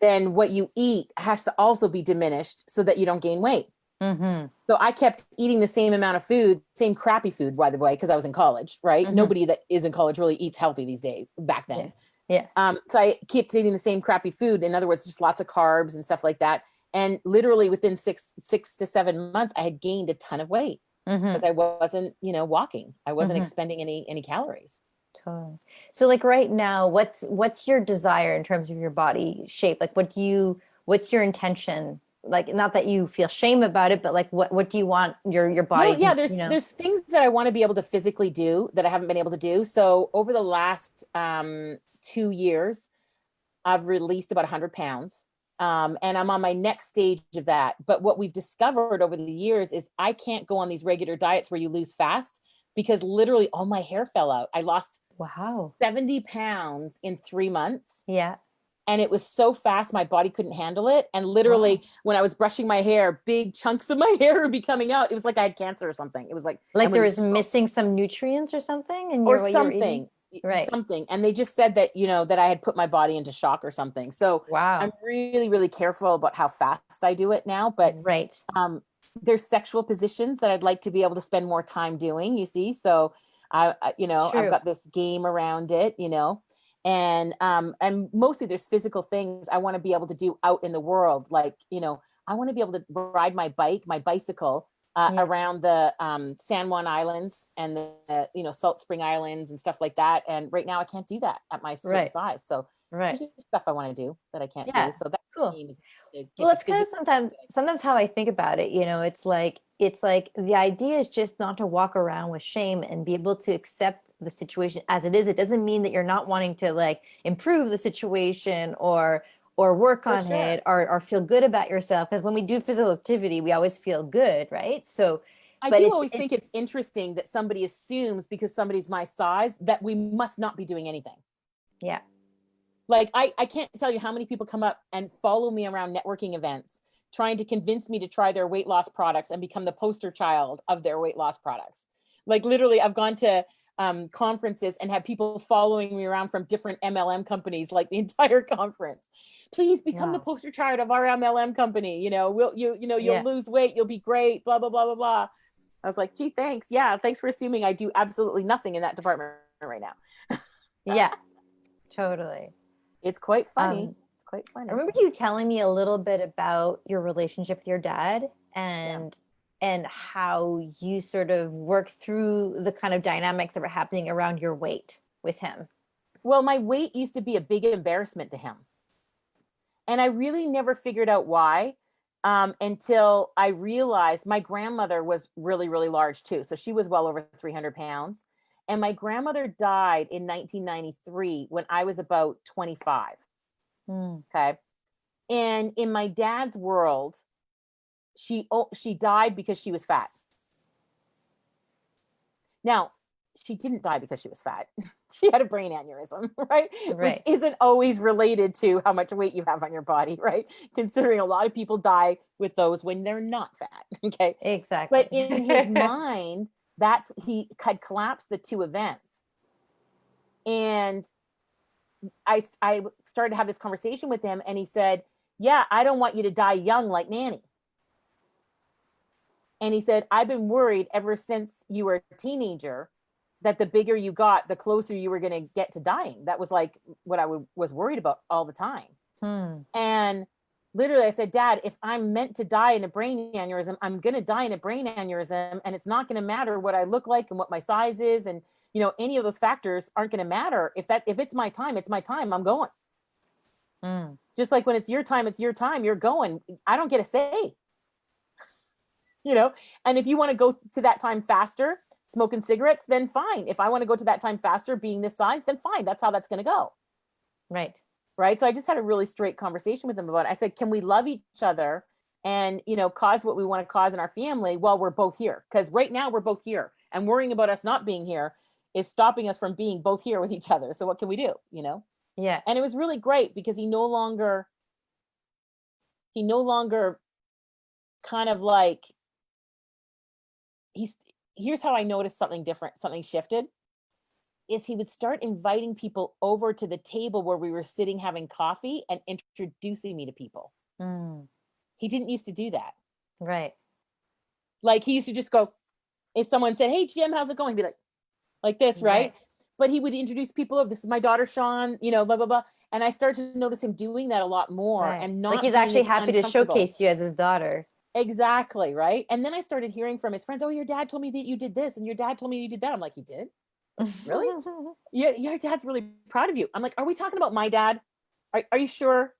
then what you eat has to also be diminished so that you don't gain weight. So I kept eating the same amount of food, same crappy food, by the way, because I was in college, right? Nobody that is in college really eats healthy these days, back then. Yeah. So I kept eating the same crappy food. In other words, just lots of carbs and stuff like that. And literally within six to 7 months, I had gained a ton of weight because I wasn't, walking. I wasn't expending any calories. Totally. So like right now, what's your desire in terms of your body shape? Like what's your intention? Like, not that you feel shame about it, but like what do you want your body? No, yeah, there's things that I want to be able to physically do that I haven't been able to do. So over the last 2 years, I've released about 100 pounds. And I'm on my next stage of that. But what we've discovered over the years is I can't go on these regular diets where you lose fast because literally all my hair fell out. I lost 70 pounds in 3 months. Yeah. And it was so fast, my body couldn't handle it. And literally, when I was brushing my hair, big chunks of my hair would be coming out. It was like I had cancer or something. It was like there was missing some nutrients or something, and or something, right? Something. And they just said that that I had put my body into shock or something. So I'm really, really careful about how fast I do it now. But there's sexual positions that I'd like to be able to spend more time doing. You see, so I've got this game around it. And mostly there's physical things I want to be able to do out in the world. Like, I want to be able to ride my bicycle around the San Juan Islands and the, Salt Spring Islands and stuff like that. And right now I can't do that at my certain size. So there's just stuff I want to do that I can't do. So that's cool. Well, it's kind of sometimes how I think about it, it's like the idea is just not to walk around with shame and be able to accept the situation as it is. It doesn't mean that you're not wanting to like improve the situation or work on it or feel good about yourself. Because when we do physical activity, we always feel good, right? So I do always think it's interesting that somebody assumes because somebody's my size that we must not be doing anything. Yeah. Like I can't tell you how many people come up and follow me around networking events, trying to convince me to try their weight loss products and become the poster child of their weight loss products. Like literally, I've gone to conferences and have people following me around from different MLM companies, like the entire conference. Please become the poster child of our MLM company. You'll lose weight, you'll be great, blah, blah, blah, blah, blah. I was like, gee, thanks. Yeah, thanks for assuming I do absolutely nothing in that department right now. Yeah, totally. It's quite funny. It's quite funny. I remember you telling me a little bit about your relationship with your dad and how you sort of work through the kind of dynamics that were happening around your weight with him. Well, my weight used to be a big embarrassment to him. And I really never figured out why until I realized my grandmother was really, really large too. So she was well over 300 pounds. And my grandmother died in 1993 when I was about 25. Okay. And in my dad's world, she died because she was fat. Now, she didn't die because she was fat. She had a brain aneurysm, right? Which isn't always related to how much weight you have on your body, right? Considering a lot of people die with those when they're not fat. Okay. Exactly. But in his mind, he had collapsed the two events. And I started to have this conversation with him, and he said, yeah, I don't want you to die young like Nanny. And he said, I've been worried ever since you were a teenager that the bigger you got, the closer you were going to get to dying. That was like what I was worried about all the time. And literally I said, Dad, if I'm meant to die in a brain aneurysm, I'm going to die in a brain aneurysm. And it's not going to matter what I look like and what my size is. And, you know, any of those factors aren't going to matter. If it's my time, it's my time. I'm going. Just like when it's your time, you're going. I don't get a say. You know, and if you want to go to that time faster, smoking cigarettes, then fine. If I want to go to that time faster, being this size, then fine. That's how that's going to go. Right. Right. So I just had a really straight conversation with him about it. I said, can we love each other and, you know, cause what we want to cause in our family while we're both here? Because right now we're both here, and worrying about us not being here is stopping us from being both here with each other. So what can we do? You know? Yeah. And it was really great because he no longer kind of like, here's how I noticed something different, something shifted, is he would start inviting people over to the table where we were sitting having coffee and introducing me to people. He didn't used to do that. Right. Like he used to just go, if someone said, hey, Jim, how's it going? He'd be like this, right? But he would introduce people of, this is my daughter, Shawn, you know, blah, blah, blah. And I started to notice him doing that a lot more, and not like he's being actually as happy to uncomfortable. showcase you as his daughter. Exactly. Right. And then I started hearing from his friends, oh, your dad told me that you did this, and your dad told me you did that. I'm like, he did? Like, really? Yeah, your dad's really proud of you. I'm like, are we talking about my dad? Are you sure?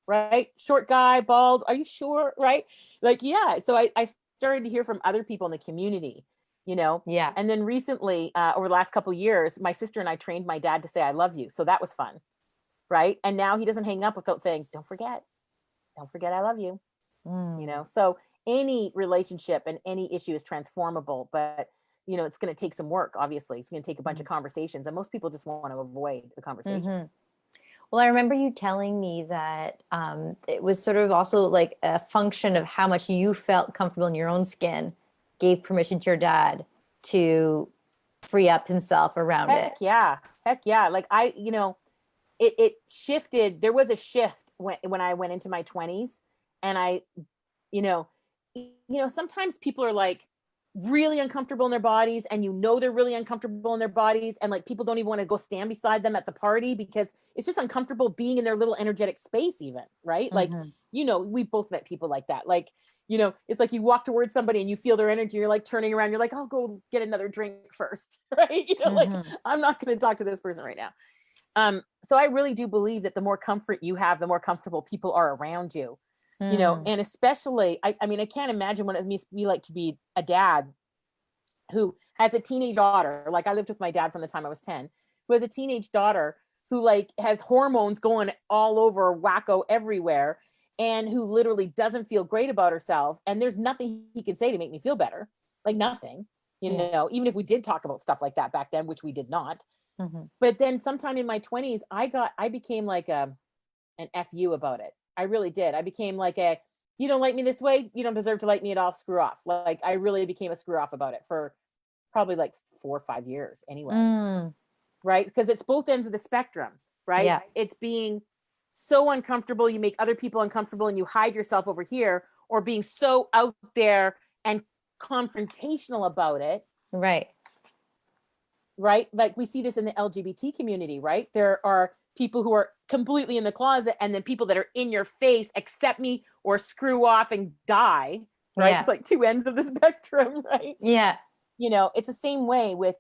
Right? Short guy, bald. Are you sure? Right? Like, yeah. So I started to hear from other people in the community, you know? Yeah. And then recently, over the last couple of years, my sister and I trained my dad to say, I love you. So that was fun. Right. And now he doesn't hang up without saying, don't forget I love you. You know, so any relationship and any issue is transformable, but you know, it's going to take some work. Obviously, it's going to take a bunch of conversations, and most people just want to avoid the conversations. Well, I remember you telling me that it was sort of also like a function of how much you felt comfortable in your own skin, gave permission to your dad to free up himself around it. Heck yeah. Like you know, it shifted. There was a shift when I went into my 20s, and I, you know, sometimes people are like really uncomfortable in their bodies, and you know they're really uncomfortable in their bodies, and like people don't even want to go stand beside them at the party because it's just uncomfortable being in their little energetic space even, right? Like, you know, we've both met people like that. Like, you know, it's like you walk towards somebody and you feel their energy, you're like turning around, you're like, I'll go get another drink first, right? You know, like I'm not going to talk to this person right now. So I really do believe that the more comfort you have, the more comfortable people are around you. You know, and especially, I mean, I can't imagine what it must be like to be a dad who has a teenage daughter. Like I lived with my dad from the time I was 10, who has a teenage daughter who like has hormones going all over wacko everywhere, and who literally doesn't feel great about herself. And there's nothing he can say to make me feel better. Like nothing, you know, even if we did talk about stuff like that back then, which we did not. But then sometime in my 20s, I became like an FU about it. I really did. I became like you don't like me this way, you don't deserve to like me at all, screw off. Like I really became a screw off about it for probably like 4 or 5 years anyway. Right? Because it's both ends of the spectrum, right? Yeah. It's being so uncomfortable, you make other people uncomfortable and you hide yourself over here, or being so out there and confrontational about it. Right. Right? Like we see this in the LGBT community, right? There are people who are completely in the closet, and then people that are in your face, accept me or screw off and die, right? Yeah. It's like two ends of the spectrum, right? Yeah. You know, it's the same way with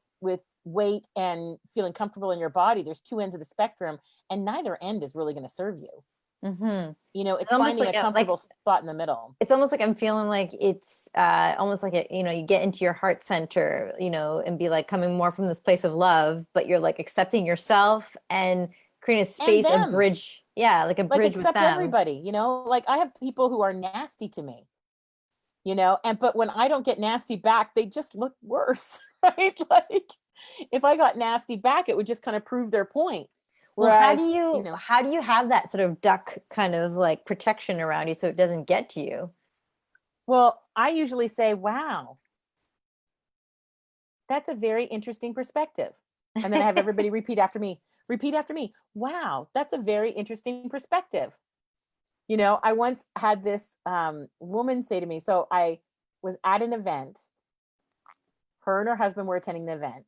weight and feeling comfortable in your body. There's two ends of the spectrum, and neither end is really going to serve you. You know, it's finding like a comfortable spot in the middle. It's almost like I'm feeling like it's almost like you know, you get into your heart center, you know, and be like coming more from this place of love, but you're like accepting yourself and creating a space, a bridge. Yeah, like a bridge with them. Accept everybody, you know, like I have people who are nasty to me, you know, but when I don't get nasty back, they just look worse, right? Like if I got nasty back, it would just kind of prove their point. Whereas, well, how do you have that sort of duck kind of like protection around you so it doesn't get to you? Well, I usually say, wow, that's a very interesting perspective. And then I have everybody repeat after me, Repeat after me. Wow, that's a very interesting perspective. You know, I once had this woman say to me, so I was at an event. Her and her husband were attending the event.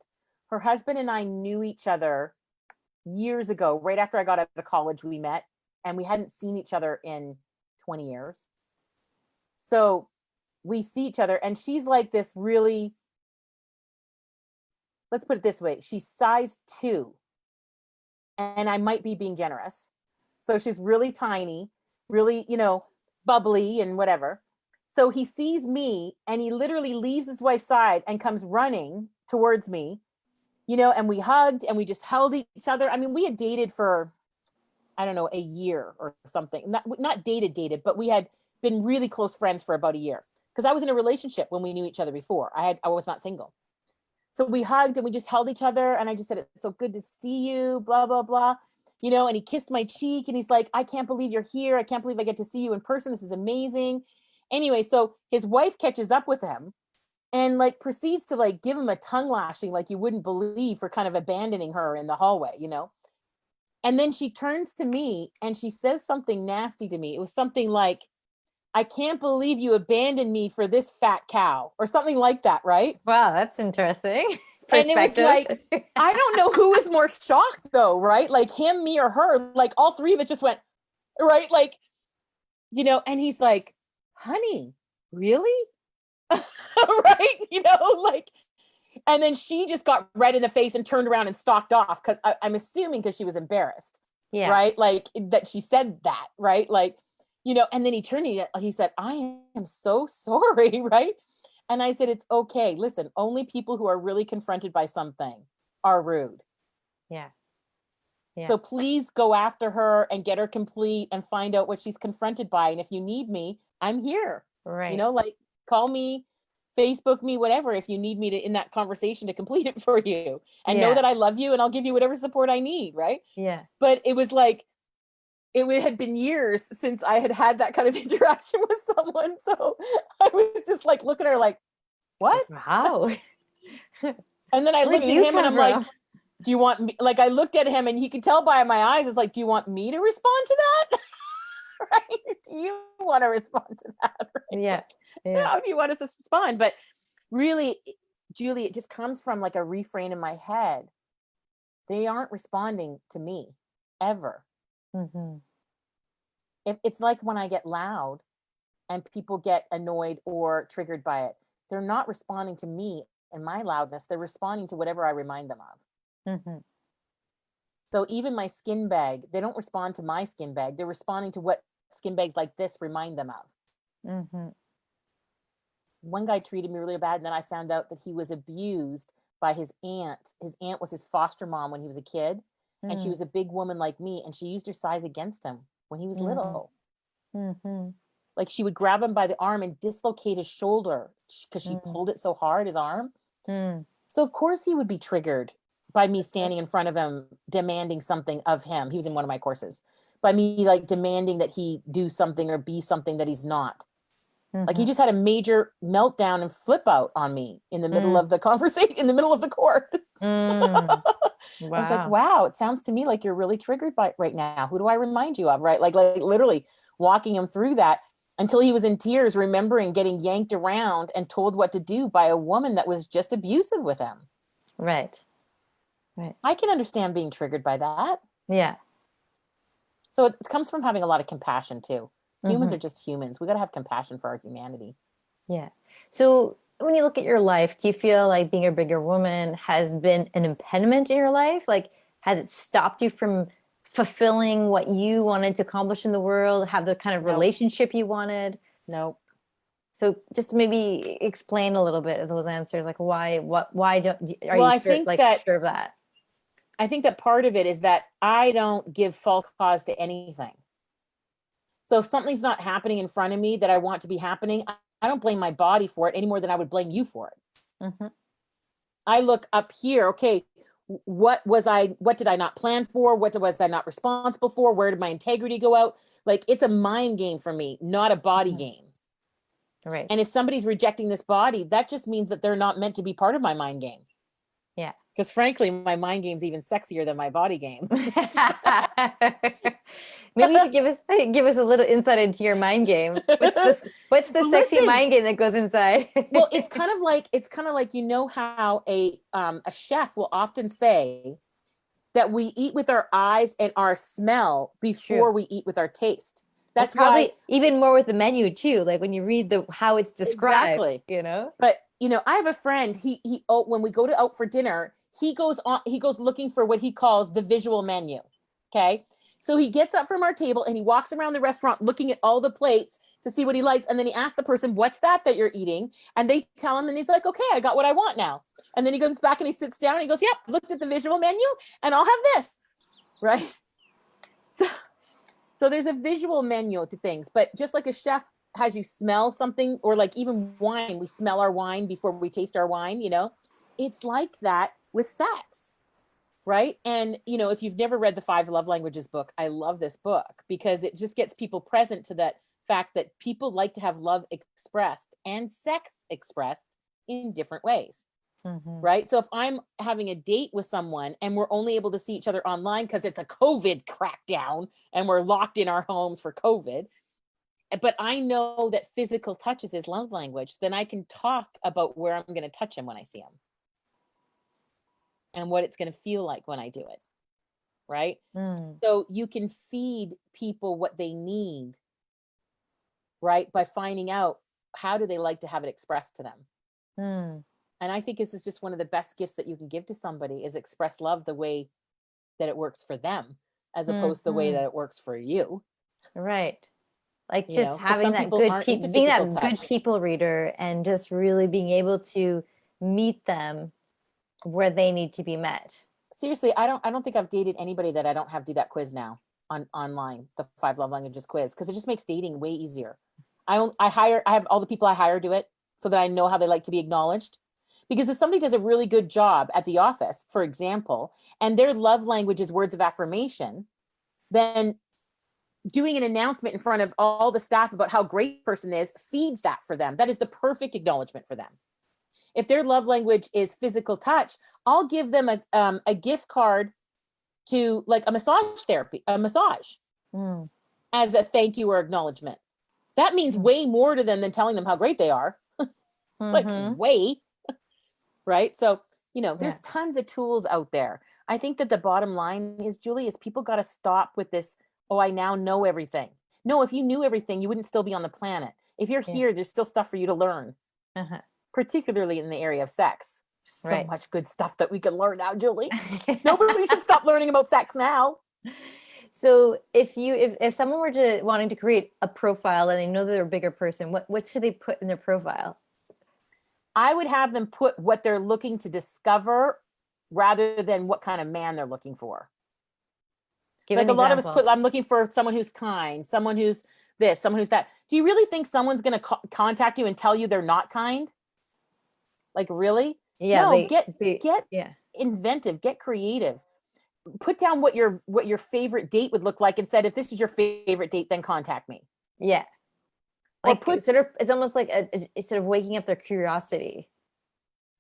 Her husband and I knew each other years ago. Right after I got out of college, we met, and we hadn't seen each other in 20 years. So we see each other, and she's like this really, let's put it this way, she's size 2, and I might be being generous. So she's really tiny, really, you know, bubbly and whatever. So he sees me, and he literally leaves his wife's side and comes running towards me, you know, and we hugged and we just held each other. I mean, we had dated for, I don't know, a year or something. Not dated, but we had been really close friends for about a year, because I was in a relationship when we knew each other before. I was not single. So we hugged and we just held each other, and I just said, it's so good to see you, blah, blah, blah. You know, and he kissed my cheek, and he's like, I can't believe you're here. I can't believe I get to see you in person. This is amazing. Anyway, so his wife catches up with him and like proceeds to like give him a tongue lashing like you wouldn't believe, for kind of abandoning her in the hallway, you know? And then she turns to me and she says something nasty to me. It was something like, I can't believe you abandoned me for this fat cow, or something like that, right? Wow, that's interesting. And it was like, I don't know who was more shocked though, right? Like him, me, or her. Like all three of us just went, right? Like, you know, and he's like, honey, really? Right? You know, like, and then she just got red in the face and turned around and stalked off, because I'm assuming because she was embarrassed. Yeah. Right? Like that she said that, right? Like, you know, and then he turned, he said, I am so sorry, right? And I said, it's okay. Listen, only people who are really confronted by something are rude. Yeah. Yeah. So please go after her and get her complete and find out what she's confronted by. And if you need me, I'm here. Right. You know, like call me, Facebook me, whatever, if you need me to in that conversation to complete it for you. And know that I love you and I'll give you whatever support I need, right? Yeah. But it was like, it had been years since I had had that kind of interaction with someone. So I was just like, look at her like, what? Wow. And then I looked at him and I'm like, do you want me? Like, I looked at him and he could tell by my eyes, it's like, do you want me to respond to that? Right? Do you want to respond to that? Right? Yeah. How do you want us to respond? But really, Julie, it just comes from like a refrain in my head. They aren't responding to me ever. Mm-hmm. It's like when I get loud and people get annoyed or triggered by it, they're not responding to me and my loudness. They're responding to whatever I remind them of. Mm-hmm. So even my skin bag, they don't respond to my skin bag. They're responding to what skin bags like this remind them of. Mm-hmm. One guy treated me really bad, and then I found out that he was abused by his aunt. His aunt was his foster mom when he was a kid, and she was a big woman like me, and she used her size against him when he was little. Mm-hmm. Like she would grab him by the arm and dislocate his shoulder because she pulled it so hard, his arm. So of course he would be triggered by me standing in front of him, demanding something of him. He was in one of my courses. By me like demanding that he do something or be something that he's not. Like he just had a major meltdown and flip out on me in the middle of the conversation, in the middle of the course. Wow. I was like, wow, it sounds to me like you're really triggered by it right now. Who do I remind you of? Right. Like literally walking him through that until he was in tears, remembering getting yanked around and told what to do by a woman that was just abusive with him. Right. Right. I can understand being triggered by that. Yeah. So it comes from having a lot of compassion too. Humans are just humans. We got to have compassion for our humanity. Yeah. So when you look at your life, do you feel like being a bigger woman has been an impediment in your life? Like, has it stopped you from fulfilling what you wanted to accomplish in the world, have the kind of relationship you wanted? Nope. So just maybe explain a little bit of those answers. Like why don't are you sure of that? I think that part of it is that I don't give false cause to anything. So if something's not happening in front of me that I want to be happening, I don't blame my body for it any more than I would blame you for it. I look up here, okay, what did I not plan for? What was I not responsible for? Where did my integrity go out? Like it's a mind game for me, not a body game. Right. And if somebody's rejecting this body, that just means that they're not meant to be part of my mind game. Yeah. Because frankly, my mind game's even sexier than my body game. Maybe you should give us a little insight into your mind game. What's the Well, sexy listen. mind game that goes inside? Well, it's kind of like you know how a chef will often say that we eat with our eyes and our smell before we eat with our taste. That's probably why even more with the menu too. Like when you read how it's described, exactly. you know. But you know, I have a friend. He when we go out for dinner, he goes looking for what he calls the visual menu. Okay. So he gets up from our table and he walks around the restaurant looking at all the plates to see what he likes. And then he asks the person, what's that you're eating? And they tell him, and he's like, okay, I got what I want now. And then he goes back and he sits down and he goes, yep, looked at the visual menu and I'll have this. Right. So there's a visual menu to things, but just like a chef has you smell something, or like even wine, we smell our wine before we taste our wine, you know, it's like that with sex. Right. And, you know, if you've never read the 5 Love Languages book, I love this book because it just gets people present to that fact that people like to have love expressed and sex expressed in different ways. Mm-hmm. Right. So if I'm having a date with someone and we're only able to see each other online because it's a COVID crackdown and we're locked in our homes for COVID, but I know that physical touch is his love language, then I can talk about where I'm going to touch him when I see him. And what it's going to feel like when I do it. Right. So you can feed people what they need. Right. By finding out how do they like to have it expressed to them. And I think this is just one of the best gifts that you can give to somebody is express love the way that it works for them, as opposed to the way that it works for you. Right. Like just having that good being that good people reader and just really being able to meet them where they need to be met. Seriously, I don't think I've dated anybody that I don't have do that quiz now online, the 5 Love Languages quiz, because it just makes dating way easier. I have all the people I hire do it so that I know how they like to be acknowledged. Because if somebody does a really good job at the office, for example, and their love language is words of affirmation, then doing an announcement in front of all the staff about how great the person is feeds that for them. That is the perfect acknowledgement for them. If their love language is physical touch, I'll give them a gift card to like a massage as a thank you or acknowledgement. That means way more to them than telling them how great they are. Like way. Right. So, you know, there's tons of tools out there. I think that the bottom line is, Julie, is people got to stop with this. Oh, I now know everything. No, if you knew everything, you wouldn't still be on the planet. If you're here, there's still stuff for you to learn. Particularly in the area of sex. So much good stuff that we can learn now, Julie. Nobody should stop learning about sex now. So if someone were to wanting to create a profile and they know they're a bigger person, what should they put in their profile? I would have them put what they're looking to discover rather than what kind of man they're looking for. Like a lot of us put, I'm looking for someone who's kind, someone who's this, someone who's that. Do you really think someone's going to contact you and tell you they're not kind? Like, really? Yeah. No, get inventive, get creative. Put down what your favorite date would look like and said, if this is your favorite date, then contact me. Yeah. Like it's almost like it's sort of waking up their curiosity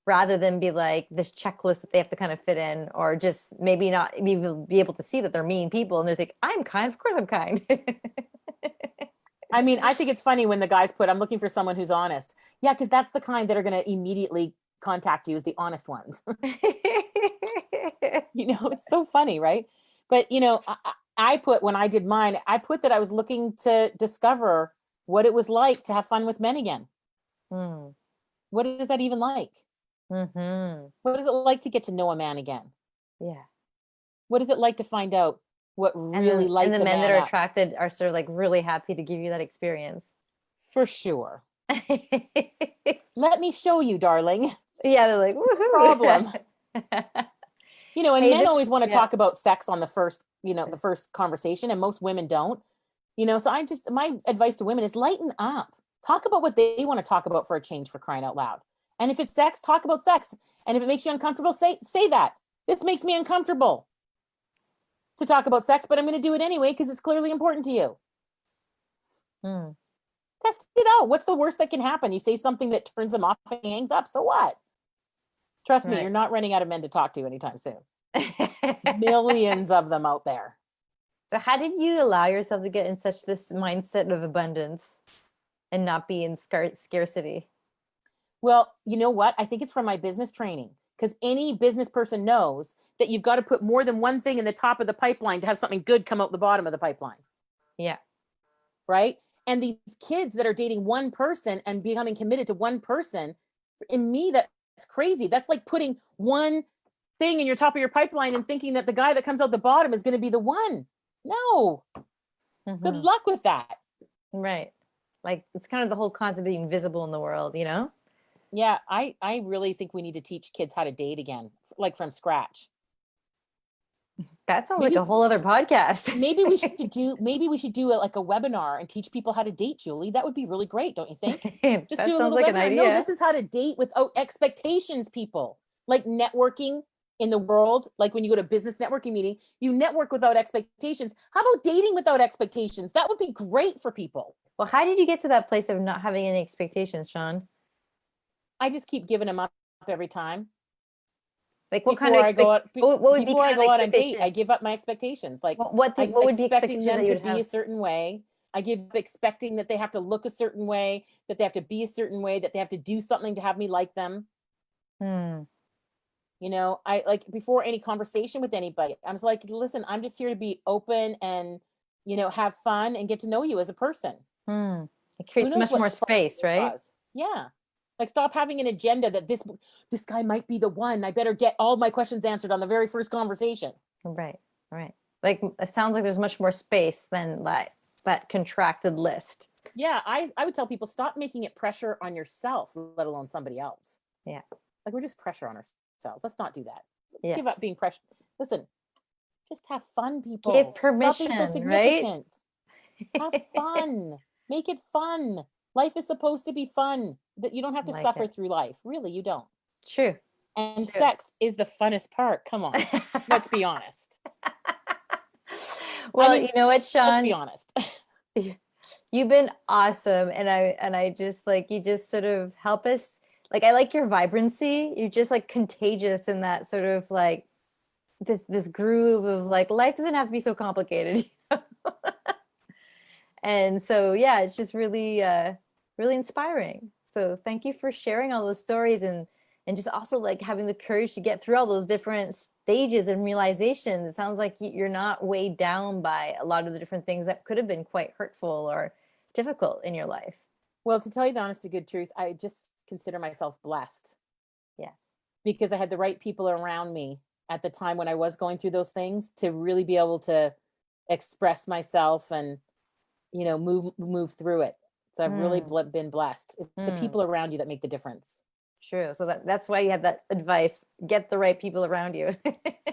rather than be like this checklist that they have to kind of fit in, or just maybe not even be able to see that they're mean people and they think, I'm kind. Of course I'm kind. I mean, I think it's funny when the guys put, I'm looking for someone who's honest. Yeah, because that's the kind that are going to immediately contact you, is the honest ones. You know, it's so funny, right? But, you know, I put, when I did mine, I put that I was looking to discover what it was like to have fun with men again. What is that even like? What is it like to get to know a man again? Yeah. What is it like to find out what really lights a man up? And the men that are attracted are sort of like really happy to give you that experience. For sure. Let me show you, darling. Yeah, they're like, woohoo. Problem. You know, and men always want to talk about sex on the first, you know, the first conversation, and most women don't. You know, so my advice to women is lighten up. Talk about what they want to talk about for a change, for crying out loud. And if it's sex, talk about sex. And if it makes you uncomfortable, say that. This makes me uncomfortable to talk about sex, but I'm going to do it anyway because it's clearly important to you. Test it out. What's the worst that can happen? You say something that turns him off and he hangs up. So what? Trust me, Right. you're not running out of men to talk to anytime soon. Millions of them out there. So how did you allow yourself to get in such this mindset of abundance and not be in scarcity? Well, you know what? I think it's from my business training, because any business person knows that you've got to put more than one thing in the top of the pipeline to have something good come out the bottom of the pipeline. Yeah. Right. And these kids that are dating one person and becoming committed to one person, in me, that's crazy. That's like putting one thing in your top of your pipeline and thinking that the guy that comes out the bottom is going to be the one. No. Good luck with that. Right. Like it's kind of the whole concept of being visible in the world, you know? Yeah, I really think we need to teach kids how to date again, like from scratch. That sounds Maybe like a whole other podcast. maybe we should do like a webinar and teach people how to date, Julie. That would be really great, don't you think? Just That do a sounds little like webinar. an idea. No, this is how to date without expectations, people. Like networking in the world, like when you go to a business networking meeting, you network without expectations. How about dating without expectations? That would be great for people. Well, how did you get to that place of not having any expectations, Shawn? I just keep giving them up every time. Like what Before I go out, what would be before I kind of go out on date, expectation? I give up my expectations. Like What I would be expecting expectations them that you to would be a have? certain way. I give up expecting that they have to look a certain way, that they have to be a certain way, that they have to do something to have me like them. You know, I like before any conversation with anybody, I was like, listen, I'm just here to be open and, you know, have fun and get to know you as a person. It Who creates knows much what more sparks space, will right? cause. Yeah. Like stop having an agenda that this guy might be the one. I better get all my questions answered on the very first conversation. Right. Right. Like it sounds like there's much more space than that contracted list. Yeah, I would tell people, stop making it pressure on yourself, let alone somebody else. Yeah. Like we're just pressure on ourselves. Let's not do that. Yes. Give up being pressure. Listen, just have fun, people. Give permission, Stop being so right? significant. Have fun. Make it fun. Life is supposed to be fun. That you don't have to Like suffer it. through life. Really, you don't. True. And True. sex is the funnest part. Come on. Let's be honest. Well, I mean, you know what, Shawn? let's be honest. You've been awesome. And I just like, you just sort of help us. Like, I like your vibrancy. You're just like contagious in that sort of like this groove of like, life doesn't have to be so complicated. And so, yeah, it's just really, really inspiring. So thank you for sharing all those stories and just also like having the courage to get through all those different stages and realizations. It sounds like you're not weighed down by a lot of the different things that could have been quite hurtful or difficult in your life. Well, to tell you the honest to good truth, I just consider myself blessed. Yes. Because I had the right people around me at the time when I was going through those things to really be able to express myself and, you know, move through it. So I've really been blessed. It's the people around you that make the difference. True. So that's why you had that advice. Get the right people around you.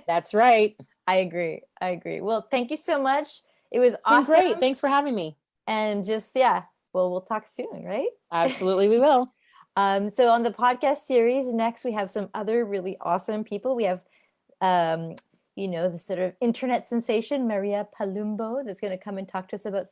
That's right. I agree. I agree. Well, thank you so much. It was It's been awesome. great. Thanks for having me. And just, yeah, well, we'll talk soon, right? Absolutely, we will. So on the podcast series, next we have some other really awesome people. We have, you know, the sort of internet sensation, Maria Palumbo, that's going to come and talk to us about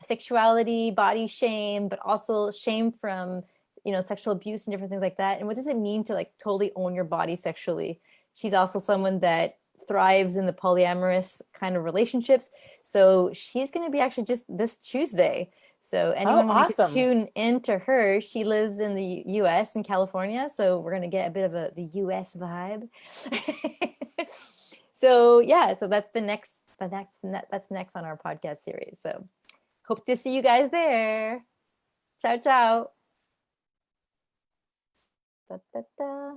sexuality, body shame, but also shame from, you know, sexual abuse and different things like that. And what does it mean to like totally own your body sexually? She's also someone that thrives in the polyamorous kind of relationships. So she's going to be actually just this Tuesday. So anyone wanting to tune into her, she lives in the US in California. So we're going to get a bit of the US vibe. So yeah, so that's next on our podcast series. So hope to see you guys there. Ciao, ciao. Da, da, da.